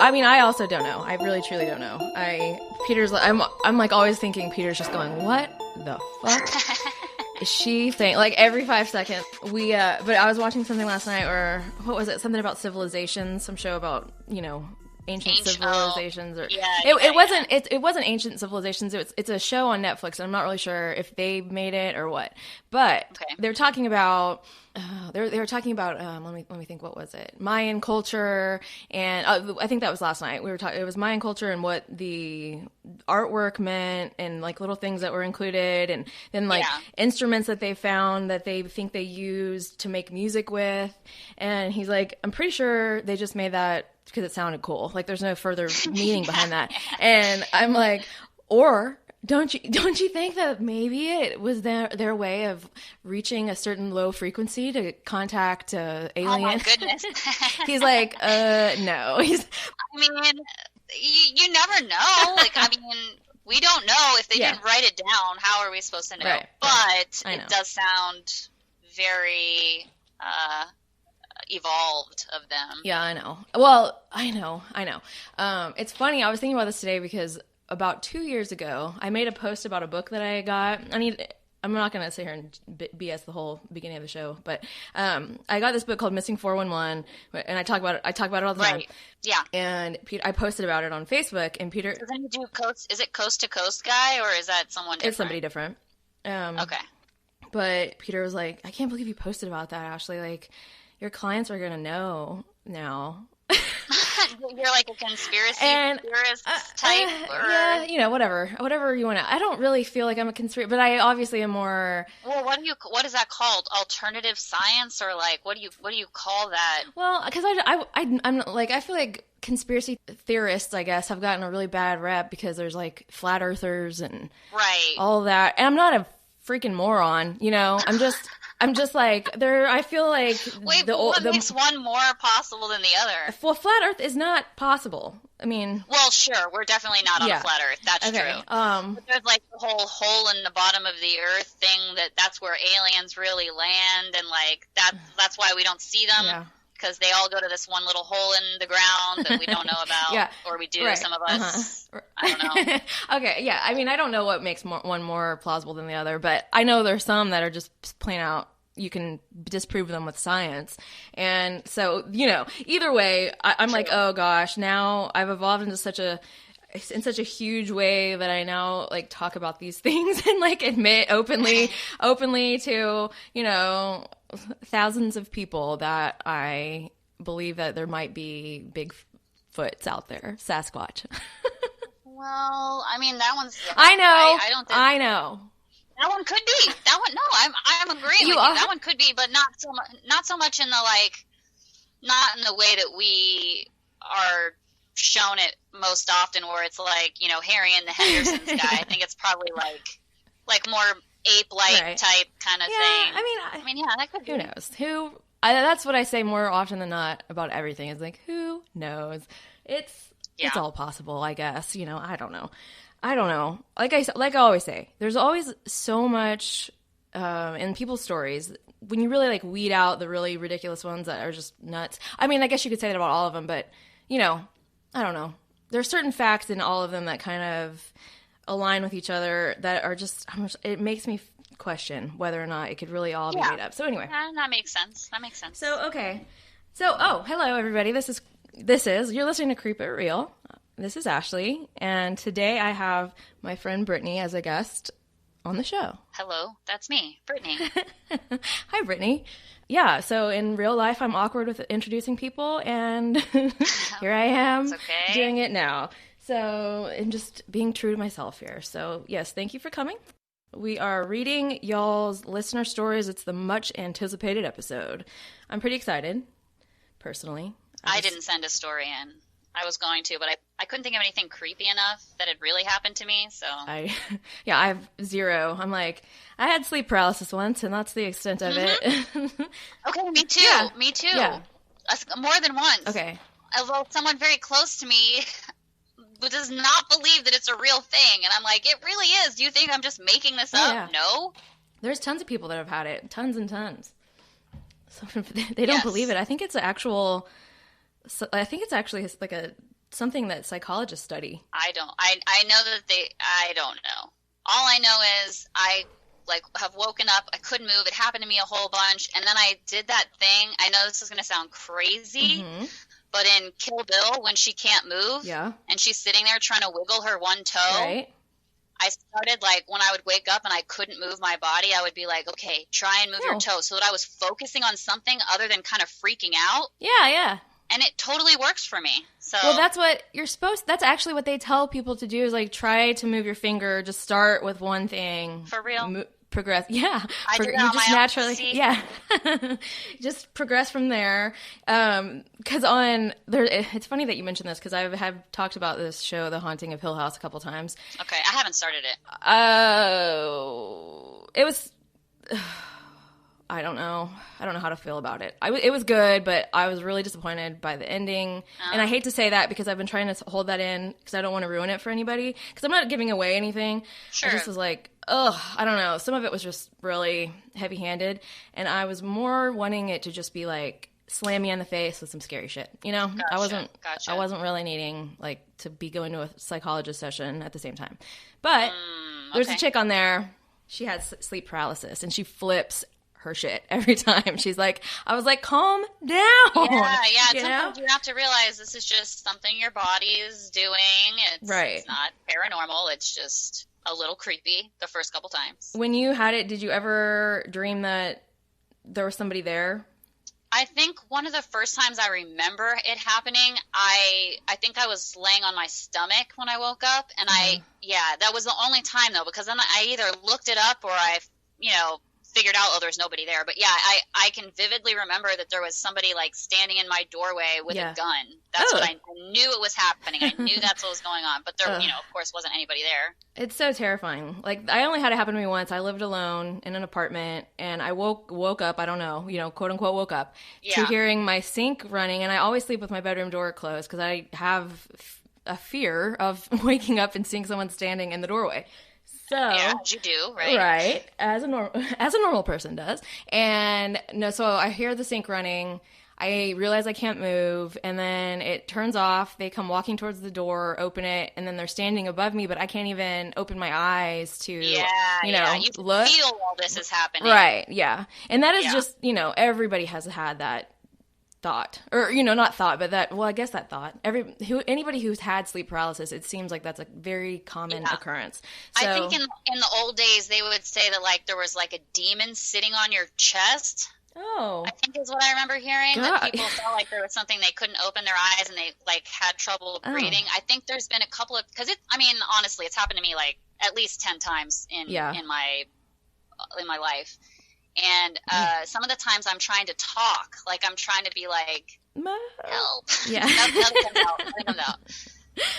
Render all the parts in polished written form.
I mean, I also don't know. I really, truly don't know. I'm like always thinking Peter's just going, what the fuck is she saying? Like every 5 seconds. But I was watching something last night, or what was it? Something about civilizations, some show about, ancient civilizations, or it wasn't ancient civilizations. It's a show on Netflix, and I'm not really sure if they made it or what. But they're talking about they were talking about let me think, what was it? Mayan culture, and I think that was last night. We were talking. It was Mayan culture and what the artwork meant, and like little things that were included, and then like instruments that they found that they think they used to make music with. And he's like, I'm pretty sure they just made that because it sounded cool. Like there's no further meaning behind that. And I'm like, or don't you think that maybe it was their way of reaching a certain low frequency to contact aliens? Oh my goodness. He's like, no. I mean, you never know. Like, I mean, we don't know if they didn't write it down. How are we supposed to know? Right. But it does sound very evolved of them. Yeah, I know. Well, I know. It's funny. I was thinking about this today because about 2 years ago, I made a post about a book that I got. I'm not going to sit here and BS the whole beginning of the show, but I got this book called Missing 411, and I talk about it all the time. Yeah. And I posted about it on Facebook, and Peter... Doesn't he do is it Coast to Coast guy, or is that someone different? It's somebody different. Okay. But Peter was like, I can't believe you posted about that, Ashley. Like, your clients are going to know now. You're like a conspiracy theorist type? Yeah, whatever you want to. I don't really feel like I'm a conspiracy, but I obviously am more. Well, what is that called? Alternative science, or like what do you call that? Well, because I'm like, I feel like conspiracy theorists, I guess, have gotten a really bad rep because there's like flat earthers and all that, and I'm not a freaking moron, I'm just like there. I feel like what makes one more possible than the other? Well, flat Earth is not possible. I mean, well, sure, we're definitely not on a flat Earth. That's true. But there's like the whole hole in the bottom of the Earth thing. That's where aliens really land, and like that's why we don't see them. Yeah. Because they all go to this one little hole in the ground that we don't know about, or we do, some of us. I don't know. Okay, yeah. I mean, I don't know what makes one more plausible than the other, but I know there's some that are just plain out. You can disprove them with science. And so, either way, I'm like, oh gosh, now I've evolved into such a huge way that I now like talk about these things and like admit openly to, thousands of people that I believe that there might be Bigfoots out there, Sasquatch. Well, I mean, that one's... I know. I know. That one could be. That one, no, I'm agreeing with you. That one could be, but not so much in the not in the way that we are shown it most often, where it's like, Harry and the Hendersons guy. I think it's probably like more ape-like type kind of thing. I mean, yeah, that could be. Who knows? That's what I say more often than not about everything. Is like, who knows? It's all possible, I guess. I don't know. Like I always say, there's always so much in people's stories. When you really like weed out the really ridiculous ones that are just nuts. I mean, I guess you could say that about all of them, but I don't know. There's certain facts in all of them that kind of align with each other that are just. It makes me question whether or not it could really all be made up. So anyway, that makes sense. So okay. So hello everybody. This is you're listening to Creep It Real. This is Ashley, and today I have my friend Brittany as a guest on the show. Hello, that's me, Brittany. Hi, Brittany. Yeah, so in real life, I'm awkward with introducing people, and here I am doing it now. So, and just being true to myself here. So, yes, thank you for coming. We are reading y'all's listener stories. It's the much anticipated episode. I'm pretty excited, personally. I didn't send a story in. I was going to, but I couldn't think of anything creepy enough that had really happened to me, so... I have zero. I'm like, I had sleep paralysis once, and that's the extent of it. Okay, me too. Yeah. Me too. Yeah. More than once. Okay. Although someone very close to me does not believe that it's a real thing, and I'm like, it really is. Do you think I'm just making this up? Yeah. No? There's tons of people that have had it. Tons and tons. So they don't believe it. I think it's actually like a something that psychologists study. I don't know. I don't know. All I know is I like have woken up. I couldn't move. It happened to me a whole bunch. And then I did that thing. I know this is going to sound crazy, but in Kill Bill, when she can't move and she's sitting there trying to wiggle her one toe, right? I started like when I would wake up and I couldn't move my body, I would be like, okay, try and move your toe, so that I was focusing on something other than kind of freaking out. Yeah. And it totally works for me. So well, that's what you're supposed. That's actually what they tell people to do is like try to move your finger. Just start with one thing. For real. Progress. Yeah. I do that you on just my naturally. own. Yeah. Just progress from there. Because it's funny that you mentioned this because I have talked about this show, The Haunting of Hill House, a couple times. Okay, I haven't started it. It was. I don't know how to feel about it. It was good, but I was really disappointed by the ending. And I hate to say that because I've been trying to hold that in because I don't want to ruin it for anybody. Because I'm not giving away anything. Sure. I just was like, ugh, I don't know. Some of it was just really heavy-handed. And I was more wanting it to just be like, slam me in the face with some scary shit. You know? Gotcha. I wasn't really needing like to be going to a psychologist session at the same time. But there's a chick on there. She has sleep paralysis and she flips her shit every time. She's like, I was like, calm down. Yeah. Sometimes you have to realize this is just something your body is doing. It's not paranormal. It's just a little creepy the first couple times. When you had it, did you ever dream that there was somebody there? I think one of the first times I remember it happening, I think I was laying on my stomach when I woke up. And that was the only time though, because then I either looked it up or I, figured out, there's nobody there. But yeah, I can vividly remember that there was somebody like standing in my doorway with a gun. That's what I knew it was happening. I knew that's what was going on. But there, of course, wasn't anybody there. It's so terrifying. Like, I only had it happen to me once. I lived alone in an apartment, and I woke up, I don't know, quote unquote woke up, to hearing my sink running. And I always sleep with my bedroom door closed because I have a fear of waking up and seeing someone standing in the doorway. So, you do, right? Right, as a normal person does. And so I hear the sink running. I realize I can't move, and then it turns off. They come walking towards the door, open it, and then they're standing above me, but I can't even open my eyes to, you look. Feel all this is happening. Right, yeah. And that is just, everybody has had that thought, or not thought, but I guess that thought. Anybody who's had sleep paralysis, it seems like that's a very common occurrence. So, I think in the old days they would say that like there was like a demon sitting on your chest. Oh, I think is what I remember hearing. God. That people felt like there was something they couldn't open their eyes and they like had trouble breathing. I think there's been a couple of honestly, it's happened to me like at least 10 times in my life. And some of the times I'm trying to talk, like I'm trying to be like, help. Yeah. Nothing comes out.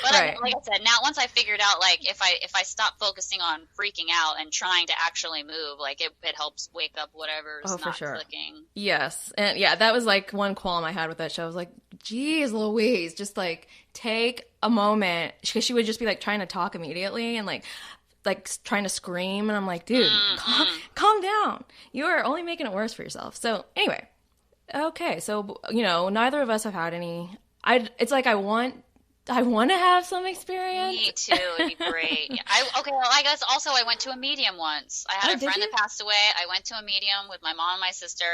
But like I said, now once I figured out, like if I stop focusing on freaking out and trying to actually move, like it helps wake up whatever's not clicking. Yes. And that was like one qualm I had with that show. I was like, geez, Louise, just like take a moment. Because she would just be like trying to talk immediately and like trying to scream, and I'm like, dude, calm down. You are only making it worse for yourself. So anyway, okay, so neither of us have had any. It's like I want to have some experience. Me too. It'd be great. I guess also I went to a medium once. I had a friend that passed away. I went to a medium with my mom and my sister.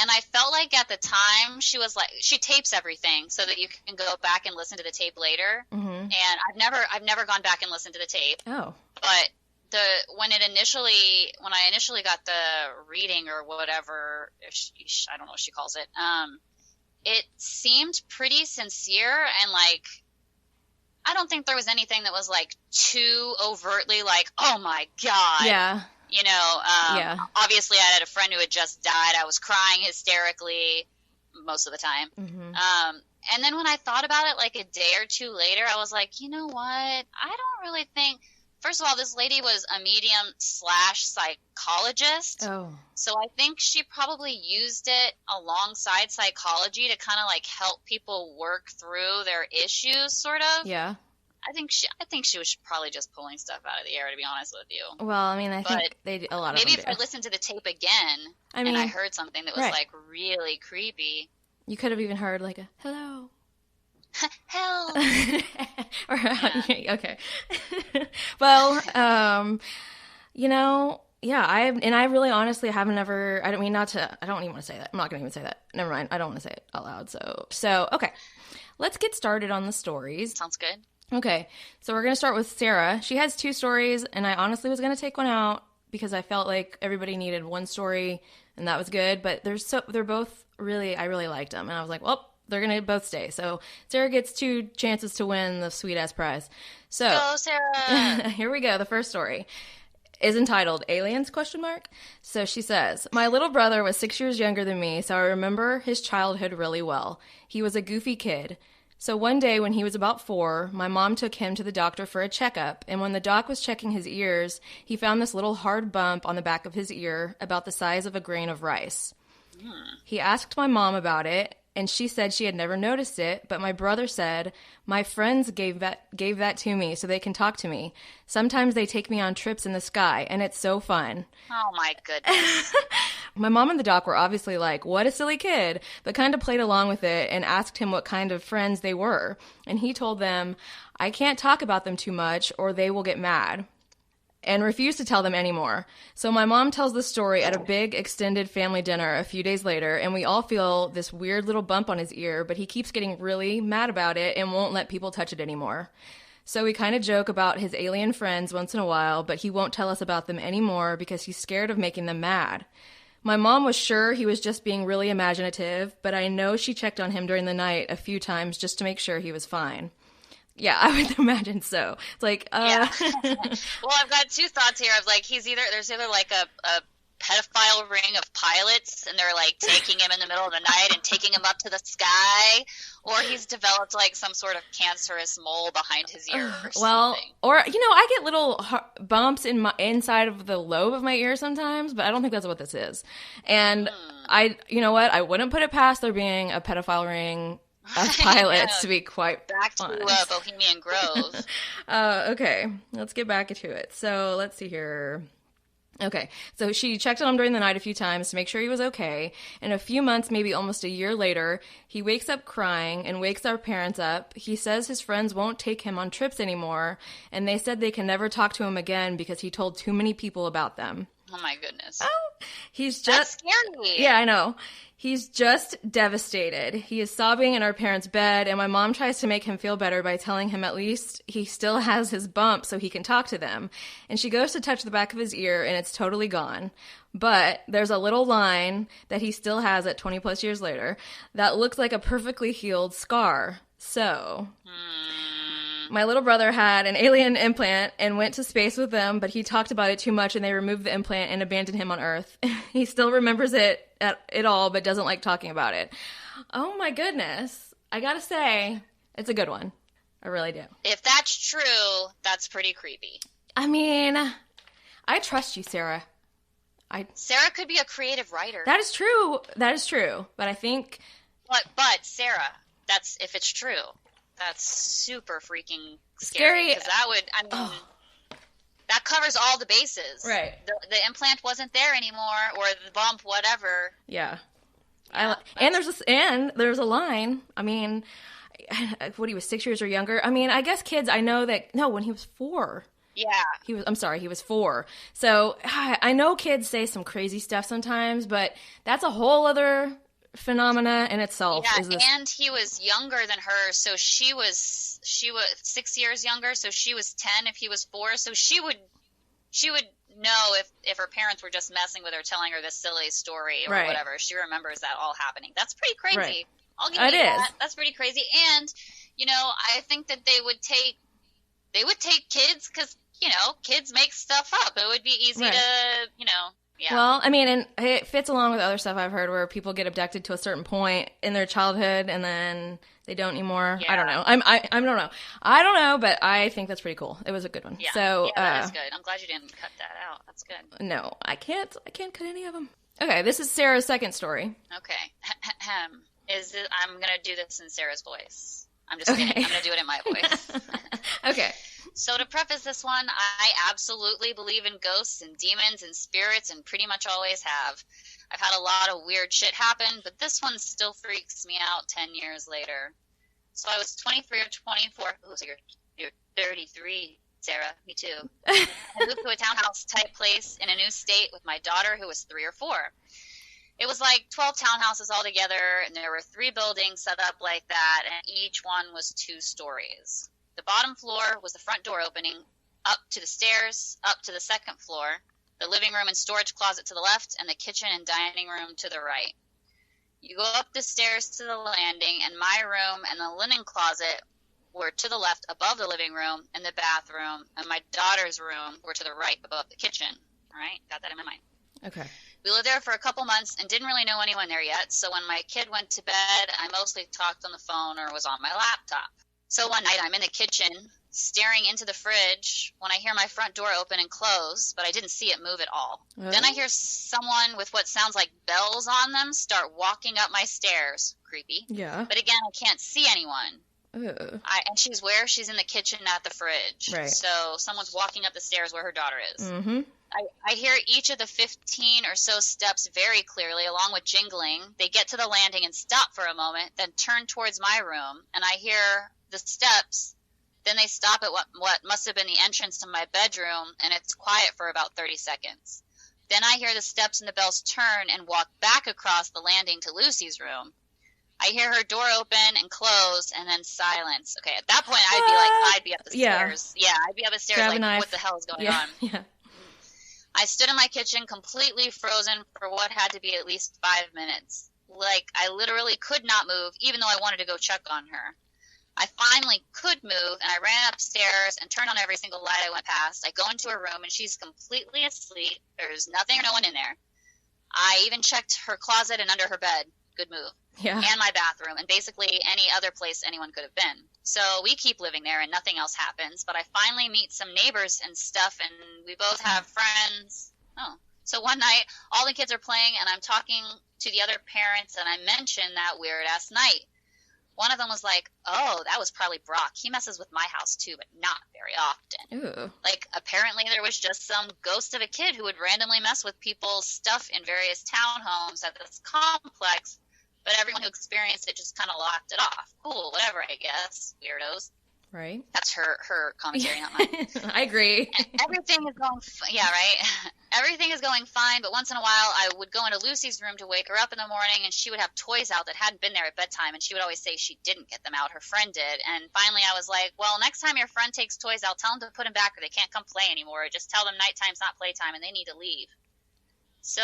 And I felt like at the time she was like, she tapes everything so that you can go back and listen to the tape later. Mm-hmm. And I've never gone back and listened to the tape. Oh. But when I initially got the reading or whatever, I don't know what she calls it, it seemed pretty sincere and like, I don't think there was anything that was like too overtly like, oh my God. Yeah. Obviously I had a friend who had just died. I was crying hysterically most of the time. Mm-hmm. And then when I thought about it like a day or two later, I was like, you know what? I don't really think, first of all, this lady was a medium / psychologist. Oh. So I think she probably used it alongside psychology to kind of like help people work through their issues, sort of. Yeah. I think she was probably just pulling stuff out of the air, to be honest with you. Well, I mean, I think a lot of them do. Maybe if I listened to the tape again and I heard something that was like really creepy. You could have even heard like a hello. Hell. Okay. Well, yeah, I really honestly haven't ever, I don't even want to say that. I'm not going to even say that. Never mind. I don't want to say it out loud. So, okay. Let's get started on the stories. Sounds good. Okay. So we're going to start with Sarah. She has 2 stories, and I honestly was going to take one out because I felt like everybody needed one story, and that was good. But they're both really, I really liked them. And I was like, well, they're going to both stay. So Sarah gets 2 chances to win the sweet-ass prize. So, go, Sarah. Here we go. The first story is entitled Aliens? ? So she says, my little brother was 6 years younger than me, so I remember his childhood really well. He was a goofy kid. So one day when he was about 4, my mom took him to the doctor for a checkup, and when the doc was checking his ears, he found this little hard bump on the back of his ear about the size of a grain of rice. He asked my mom about it, and she said she had never noticed it, but my brother said, my friends gave that to me so they can talk to me. Sometimes they take me on trips in the sky, and it's so fun. Oh, my goodness. My mom and the doc were obviously like, what a silly kid, but kind of played along with it and asked him what kind of friends they were. And he told them, I can't talk about them too much or they will get mad, and refused to tell them anymore. So my mom tells the story at a big extended family dinner a few days later, and we all feel this weird little bump on his ear, but he keeps getting really mad about it and won't let people touch it anymore. So we kind of joke about his alien friends once in a while, but he won't tell us about them anymore because he's scared of making them mad. My mom was sure he was just being really imaginative, but I know she checked on him during the night a few times just to make sure he was fine. Yeah, I would imagine so. It's like, Yeah. Well, I've got 2 thoughts here. Of like, there's either like a pedophile ring of pilots, and they're like taking him in the middle of the night and taking him up to the sky, or he's developed like some sort of cancerous mole behind his ear or something. Or I get little bumps inside of the lobe of my ear sometimes, but I don't think that's what this is. And I wouldn't put it past there being a pedophile ring of pilots to be quite back to honest. Bohemian Grove. Okay, let's get back into it. So let's see here. Okay, so she checked on him during the night a few times to make sure he was okay. And a few months, maybe almost a year later, he wakes up crying and wakes our parents up. He says his friends won't take him on trips anymore, and they said they can never talk to him again because he told too many people about them. Oh my goodness. Oh, that's scary. Yeah, I know. He's just devastated. He is sobbing in our parents' bed, and my mom tries to make him feel better by telling him at least he still has his bump so he can talk to them. And she goes to touch the back of his ear, and it's totally gone. But there's a little line that he still has at 20 plus years later that looks like a perfectly healed scar. So... My little brother had an alien implant and went to space with them, but he talked about it too much and they removed the implant and abandoned him on Earth. He still remembers it all, but doesn't like talking about it. Oh my goodness. I gotta say, it's a good one. I really do. If that's true, that's pretty creepy. I mean, I trust you, Sarah. Sarah could be a creative writer. That is true. But I think... But Sarah, that's if it's true. That's super freaking scary. Because that would, that covers all the bases. Right. The implant wasn't there anymore, or the bump, whatever. Yeah. And there's a line. I mean, what, he was 6 years or younger? I mean, I guess kids, I know that, no, when he was 4. Yeah. He was 4. So I know kids say some crazy stuff sometimes, but that's a whole other phenomena in itself. Yeah, and he was younger than her, so she was 6 years younger, so she was 10 if he was 4, so she would know if her parents were just messing with her, telling her this silly story or whatever. She remembers that all happening. That's pretty crazy. Right. I'll give you that. That's pretty crazy. And I think that they would take kids because kids make stuff up. It would be easy to Yeah. Well, I mean, and it fits along with other stuff I've heard where people get abducted to a certain point in their childhood and then they don't anymore. Yeah. I don't know. I don't know, but I think that's pretty cool. It was a good one. Yeah. So, that is good. I'm glad you didn't cut that out. That's good. No, I can't cut any of them. Okay, this is Sarah's second story. Okay. I'm going to do this in Sarah's voice. I'm just kidding. I'm going to do it in my voice. Okay. So to preface this one, I absolutely believe in ghosts and demons and spirits and pretty much always have. I've had a lot of weird shit happen, but this one still freaks me out 10 years later. So I was 23 or 24. Oh, so you're 33, Sarah. Me too. I moved to a townhouse type place in a new state with my daughter, who was 3 or 4. It was like 12 townhouses all together, and there were 3 buildings set up like that, and each one was 2 stories. The bottom floor was the front door opening up to the stairs, up to the second floor, the living room and storage closet to the left, and the kitchen and dining room to the right. You go up the stairs to the landing, and my room and the linen closet were to the left above the living room and the bathroom, and my daughter's room were to the right above the kitchen. All right? Got that in my mind. Okay. We lived there for a couple months and didn't really know anyone there yet, so when my kid went to bed, I mostly talked on the phone or was on my laptop. So one night I'm in the kitchen, staring into the fridge when I hear my front door open and close, but I didn't see it move at all. Then I hear someone with what sounds like bells on them start walking up my stairs. Creepy. Yeah. But again, I can't see anyone. Ugh. And she's where? She's in the kitchen at the fridge. Right. So someone's walking up the stairs where her daughter is. Mm-hmm. I hear each of the 15 or so steps very clearly, along with jingling. They get to the landing and stop for a moment, then turn towards my room, and I hear the steps. Then they stop at what must have been the entrance to my bedroom, and it's quiet for about 30 seconds. Then I hear the steps and the bells turn and walk back across the landing to Lucy's room. I hear her door open and close, and then silence. Okay, at that point, I'd be up the stairs. Yeah, I'd be up the stairs Grab like, what the hell is going on? Yeah. I stood in my kitchen completely frozen for what had to be at least 5 minutes. Like, I literally could not move, even though I wanted to go check on her. I finally could move, and I ran upstairs and turned on every single light I went past. I go into her room, and she's completely asleep. There's nothing or no one in there. I even checked her closet and under her bed. Good move. Yeah. And my bathroom, and basically any other place anyone could have been. So we keep living there, and nothing else happens. But I finally meet some neighbors and stuff, and we both have friends. Oh. So one night, all the kids are playing, and I'm talking to the other parents, and I mention that weird-ass night. One of them was like, oh, that was probably Brock. He messes with my house too, but not very often. Ooh. Like, apparently there was just some ghost of a kid who would randomly mess with people's stuff in various townhomes at this complex, but everyone who experienced it just kind of locked it off. Cool, whatever, I guess. Weirdos. Right. That's her commentary, not mine. I agree. Everything is going, yeah, right? Everything is going fine, but once in a while I would go into Lucy's room to wake her up in the morning, and she would have toys out that hadn't been there at bedtime, and she would always say she didn't get them out. Her friend did. And finally I was like, well, next time your friend takes toys out, tell them to put them back or they can't come play anymore. Just tell them nighttime's not playtime and they need to leave. So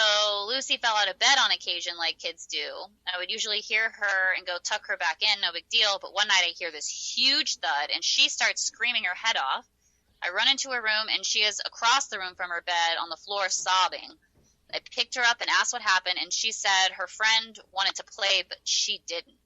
Lucy fell out of bed on occasion like kids do. I would usually hear her and go tuck her back in, no big deal, but one night I hear this huge thud, and she starts screaming her head off. I run into her room, and she is across the room from her bed on the floor sobbing. I picked her up and asked what happened, and she said her friend wanted to play, but she didn't.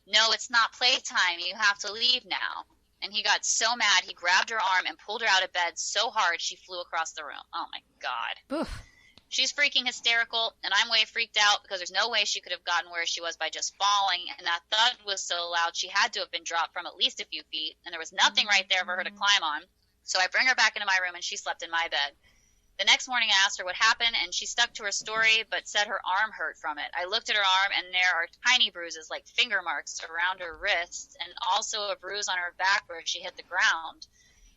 No, it's not playtime. You have to leave now. And he got so mad, he grabbed her arm and pulled her out of bed so hard she flew across the room. Oh, my God. Oof. She's freaking hysterical, and I'm way freaked out because there's no way she could have gotten where she was by just falling, and that thud was so loud she had to have been dropped from at least a few feet, and there was nothing right there for her to climb on. So I bring her back into my room, and she slept in my bed. The next morning I asked her what happened, and she stuck to her story but said her arm hurt from it. I looked at her arm, and there are tiny bruises like finger marks around her wrist, and also a bruise on her back where she hit the ground.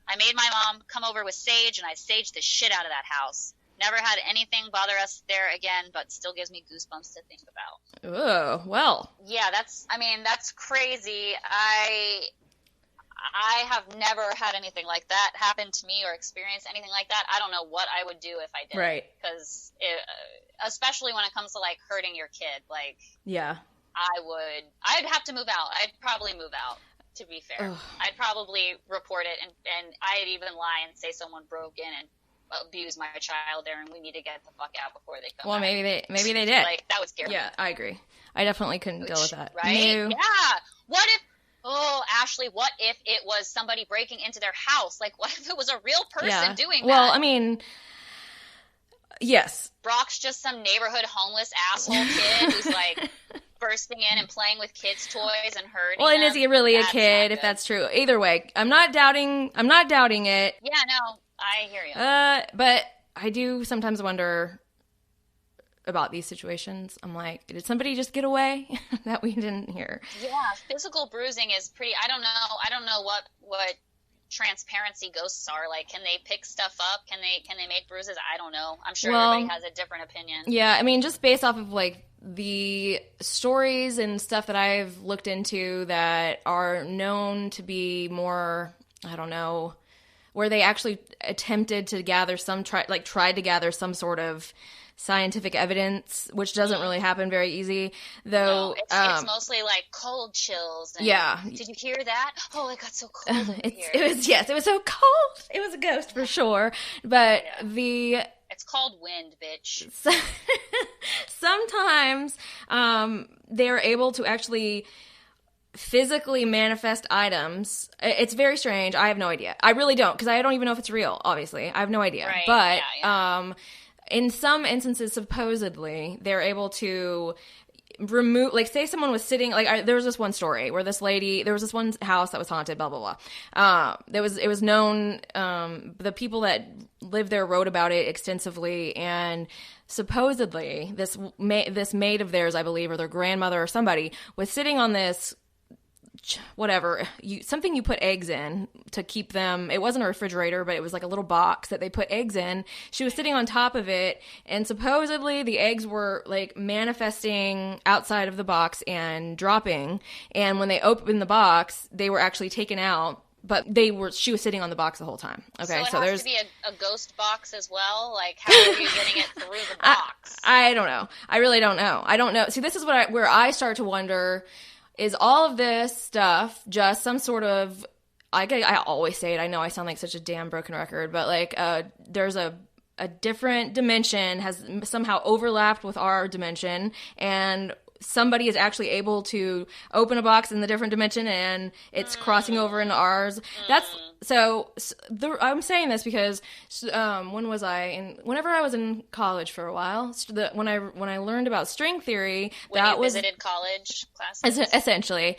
I made my mom come over with sage, and I saged the shit out of that house. Never had anything bother us there again, but still gives me goosebumps to think about. Oh, well. Yeah, that's crazy. I have never had anything like that happen to me or experienced anything like that. I don't know what I would do if I did. Right. Because especially when it comes to, like, hurting your kid, like, yeah, I'd have to move out. I'd probably move out, to be fair. Ugh. I'd probably report it, and I'd even lie and say someone broke in and abuse my child there, and we need to get the fuck out before they come Well, back. maybe they did. Like, that would scare me. Yeah, I agree. I definitely couldn't deal with that. Right? No. Yeah. What if, Ashley, what if it was somebody breaking into their house? Like, what if it was a real person doing that? Well, I mean, yes. Brock's just some neighborhood homeless asshole kid who's, like, bursting in and playing with kids' toys and hurting Well, and them. is he really a That's kid, not if good. that's true? Either way, I'm not doubting it. Yeah, no, I hear you. But I do sometimes wonder, about these situations. I'm like, did somebody just get away that we didn't hear? Yeah, physical bruising is pretty. I don't know what transparency ghosts are like. Can they pick stuff up? Can they make bruises? I don't know. I'm sure everybody has a different opinion. Yeah, I mean, just based off of like the stories and stuff that I've looked into that are known to be more, I don't know, where they actually attempted to gather tried to gather some sort of scientific evidence, which doesn't really happen very easy, though. No, it's mostly like cold chills. And, yeah. Did you hear that? Oh, it got so cold in here. It was so cold. It was a ghost for sure. But it's called wind, bitch. Sometimes they're able to actually physically manifest items. It's very strange. I have no idea. I really don't, because I don't even know if it's real, obviously. I have no idea. Right. But in some instances, supposedly, they're able to remove, like, say someone was sitting, like, there was this one story where this lady, there was this one house that was haunted, blah, blah, blah. It was known, the people that lived there wrote about it extensively, and supposedly this maid of theirs, I believe, or their grandmother or somebody, was sitting on this whatever, something you put eggs in to keep them. It wasn't a refrigerator, but it was like a little box that they put eggs in. She was sitting on top of it, and supposedly the eggs were like manifesting outside of the box and dropping. And when they opened the box, they were actually taken out. But she was sitting on the box the whole time. Okay, so there's to be a ghost box as well. Like, how are you getting it through the box? I don't know. I really don't know. I don't know. See, this is where I start to wonder. Is all of this stuff just some sort of, I always say it, I know I sound like such a damn broken record, but like there's a different dimension has somehow overlapped with our dimension, and somebody is actually able to open a box in the different dimension and it's crossing over into ours. I'm saying this because whenever I was in college for a while, when I learned about string theory, visited college classes. Essentially,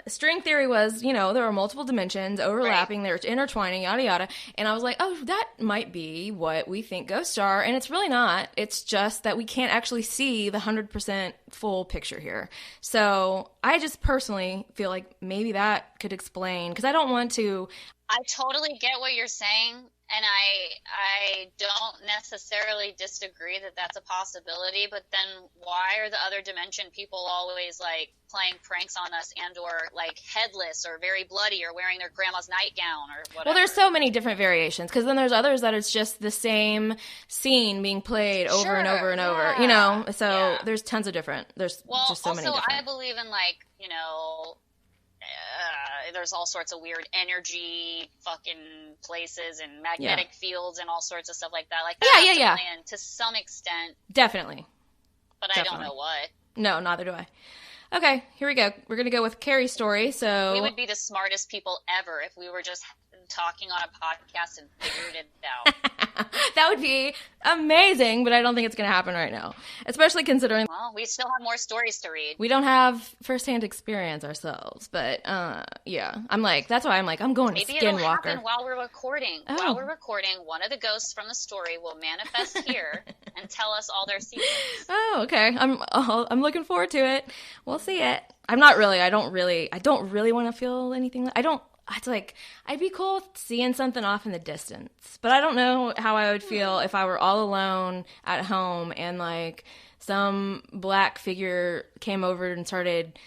string theory was, there were multiple dimensions overlapping, they're intertwining, yada yada, and I was like, oh, that might be what we think ghosts are, and it's really not. It's just that we can't actually see the 100% full picture here. So I just personally feel like maybe that could explain, because I don't want to. I totally get what you're saying, and I don't necessarily disagree that that's a possibility, but then why are the other dimension people always like playing pranks on us and or like headless or very bloody or wearing their grandma's nightgown or whatever? Well, there's so many different variations, because then there's others that it's just the same scene being played over and over and over, so there's tons of different, just so many different. I believe in like, there's all sorts of weird energy fucking places and magnetic fields and all sorts of stuff like that. Like that yeah. And to some extent. Definitely. But I don't know what. No, neither do I. Okay, here we go. We're going to go with Carrie's story. So we would be the smartest people ever if we were just talking on a podcast and figured it out. That would be amazing, but I don't think it's going to happen right now. Especially considering... Well, we still have more stories to read. We don't have firsthand experience ourselves, but yeah. That's why I'm going to Skinwalker. Maybe it'll happen while we're recording. Oh. While we're recording, one of the ghosts from the story will manifest here and tell us all their secrets. Oh, okay. I'm looking forward to it. We'll see it. I don't really want to feel anything. It's like, I'd be cool seeing something off in the distance, but I don't know how I would feel if I were all alone at home and like some black figure came over and started,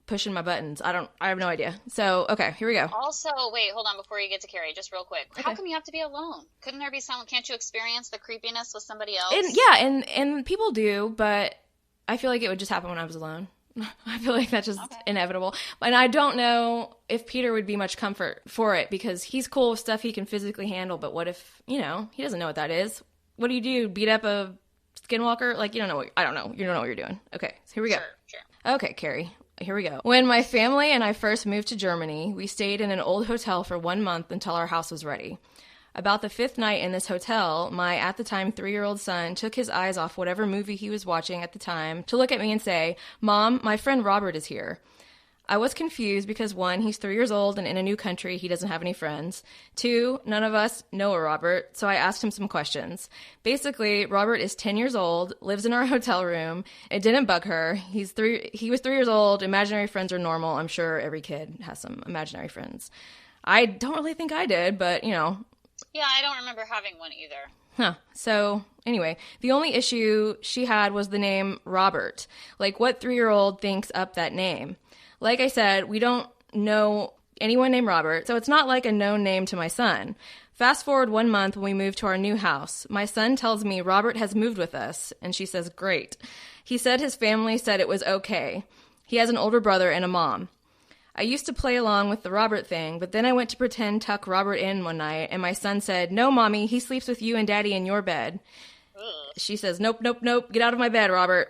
pushing my buttons. I have no idea. So, okay, here we go. Also, wait, hold on before you get to Carrie, just real quick. Okay. How come you have to be alone? Couldn't there be someone, can't you experience the creepiness with somebody else? And people do, but I feel like it would just happen when I was alone. I feel like that's just inevitable. And I don't know if Peter would be much comfort for it, because he's cool with stuff he can physically handle, but what if, he doesn't know what that is? What do? Beat up a skinwalker? Like, you don't know I don't know. You don't know what you're doing. Okay, so here we go. Sure. Okay, Carrie, here we go. When my family and I first moved to Germany, we stayed in an old hotel for 1 month until our house was ready. About the 5th night in this hotel, my, at the time, 3-year-old son took his eyes off whatever movie he was watching at the time to look at me and say, "Mom, my friend Robert is here." I was confused because 1, he's 3 years old and in a new country, he doesn't have any friends. 2, none of us know a Robert, so I asked him some questions. Basically, Robert is 10 years old, lives in our hotel room. It didn't bug her. He was 3 years old. Imaginary friends are normal. I'm sure every kid has some imaginary friends. I don't really think I did, but, you know. Yeah, I don't remember having one either. Huh. So, anyway, the only issue she had was the name Robert. Like, what 3-year-old thinks up that name? Like I said, we don't know anyone named Robert, so it's not like a known name to my son. Fast forward 1 month when we moved to our new house. My son tells me Robert has moved with us, and she says, great. He said his family said it was okay. He has an older brother and a mom. I used to play along with the Robert thing, but then I went to pretend tuck Robert in one night, and my son said, no, Mommy, he sleeps with you and Daddy in your bed. She says, nope, nope, nope, get out of my bed, Robert.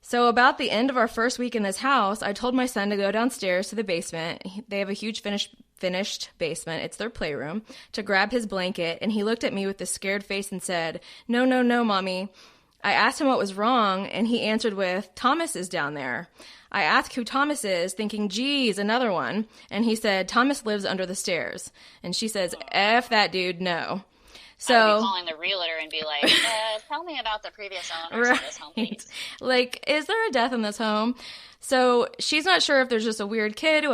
So about the end of our first week in this house, I told my son to go downstairs to the basement. They have a huge finished basement. It's their playroom. To grab his blanket, and he looked at me with a scared face and said, no, no, no, Mommy. I asked him what was wrong, and he answered with, Thomas is down there. I asked who Thomas is, thinking, geez, another one. And he said, Thomas lives under the stairs. And she says, F that dude, no. So, I would be calling the realtor and be like, tell me about the previous owners of this home, please. Like, is there a death in this home? So she's not sure if there's just a weird kid,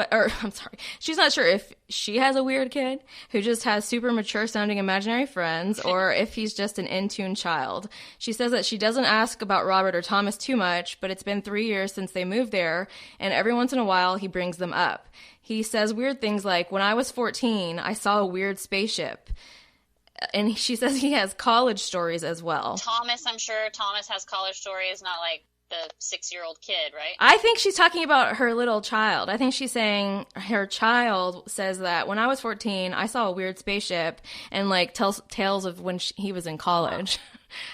she's not sure if she has a weird kid who just has super mature sounding imaginary friends, or if he's just an in-tune child. She says that she doesn't ask about Robert or Thomas too much, but it's been 3 years since they moved there, and every once in a while he brings them up. He says weird things like, when I was 14, I saw a weird spaceship. And she says he has college stories as well. Thomas, I'm sure Thomas has college stories, not like the 6-year-old kid, right? I think she's talking about her little child. I think she's saying her child says that when I was 14, I saw a weird spaceship, and like tells tales of when he was in college.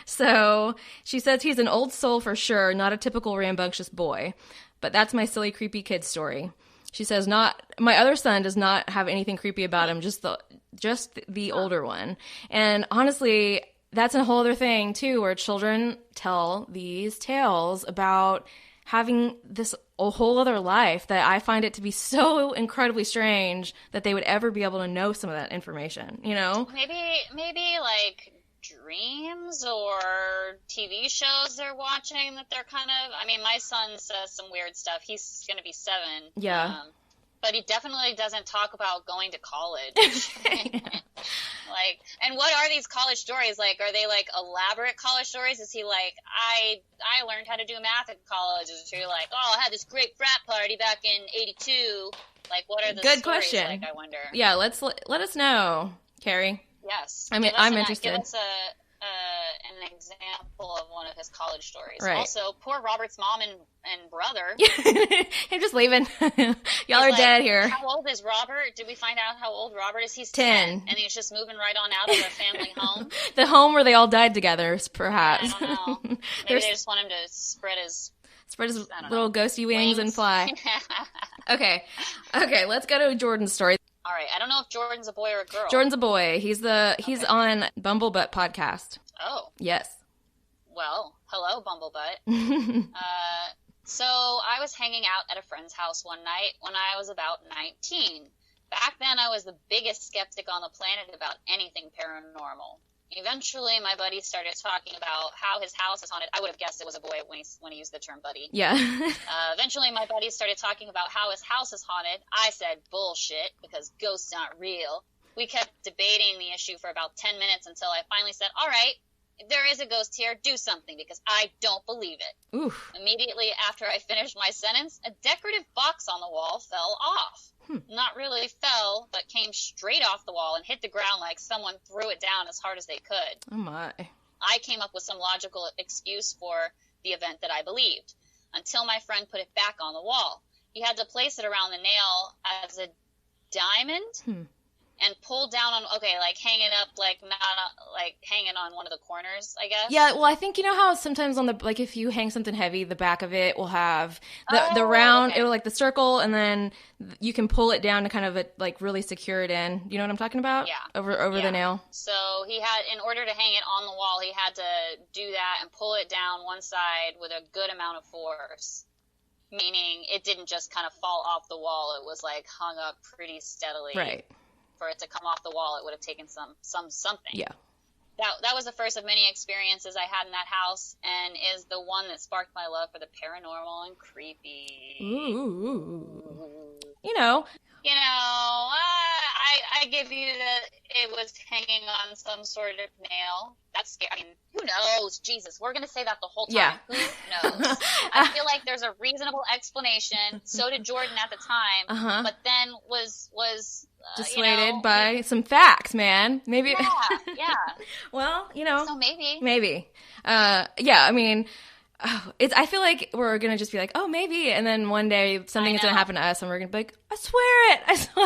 So she says he's an old soul for sure, not a typical rambunctious boy. But that's my silly, creepy kid story. She says my other son does not have anything creepy about him, just the older one. And honestly, that's a whole other thing too, where children tell these tales about having a whole other life, that I find it to be so incredibly strange that they would ever be able to know some of that information, you know? Maybe like dreams or TV shows they're watching that they're kind of, I mean, my son says some weird stuff. He's going to be 7. Yeah. But he definitely doesn't talk about going to college. Like, and what are these college stories? Like, are they like elaborate college stories? Is he like, I learned how to do math at college? Is he like, oh, I had this great frat party back in 82? Like, what are the Good stories question. like, I wonder? Yeah, let us know, Carrie. Yes. I'm interested. Give us an example of one of his college stories. Right. Also, poor Robert's mom and brother. I'm just leaving. Y'all are dead here. How old is Robert? Did we find out how old Robert is? He's 10. And he's just moving right on out of their family home. The home where they all died together, perhaps. I don't know. Maybe they just want him to spread his little ghosty wings and fly. Okay, let's go to Jordan's story. All right, I don't know if Jordan's a boy or a girl. Jordan's a boy. He's on Bumblebutt podcast. Oh. Yes. Well, hello, Bumblebutt. So I was hanging out at a friend's house one night when I was about 19. Back then, I was the biggest skeptic on the planet about anything paranormal. Eventually, my buddy started talking about how his house is haunted. I would have guessed it was a boy when he used the term buddy. Yeah. Eventually, my buddy started talking about how his house is haunted. I said, bullshit, because ghosts aren't real. We kept debating the issue for about 10 minutes until I finally said, all right, if there is a ghost here, do something, because I don't believe it. Oof. Immediately after I finished my sentence, a decorative box on the wall fell off. Not really fell, but came straight off the wall and hit the ground like someone threw it down as hard as they could. Oh, my. I came up with some logical excuse for the event that I believed, until my friend put it back on the wall. He had to place it around the nail as a diamond and pull down on, like hang it up, like not like hang it on one of the corners, I guess. Yeah, well, I think you know how sometimes on the, like if you hang something heavy, the back of it will have the round, it'll like the circle, and then you can pull it down to kind of like really secure it in. You know what I'm talking about? Yeah. Over the nail. So he had, in order to hang it on the wall, he had to do that and pull it down one side with a good amount of force. meaning it didn't just kind of fall off the wall. It was like hung up pretty steadily. Right. For it to come off the wall, it would have taken something. Yeah. That was the first of many experiences I had in that house, and is the one that sparked my love for the paranormal and creepy. Ooh. You know, I give you that it was hanging on some sort of nail. That's scary. I mean, who knows? Jesus, we're going to say that the whole time. Yeah. Who knows? I feel like there's a reasonable explanation. So did Jordan at the time, but then was dissuaded by some facts, man. Maybe. Yeah. Well, So maybe. Maybe. Yeah, I mean, I feel like we're going to just be like, oh, maybe. And then one day something is going to happen to us and we're going to be like, I swear.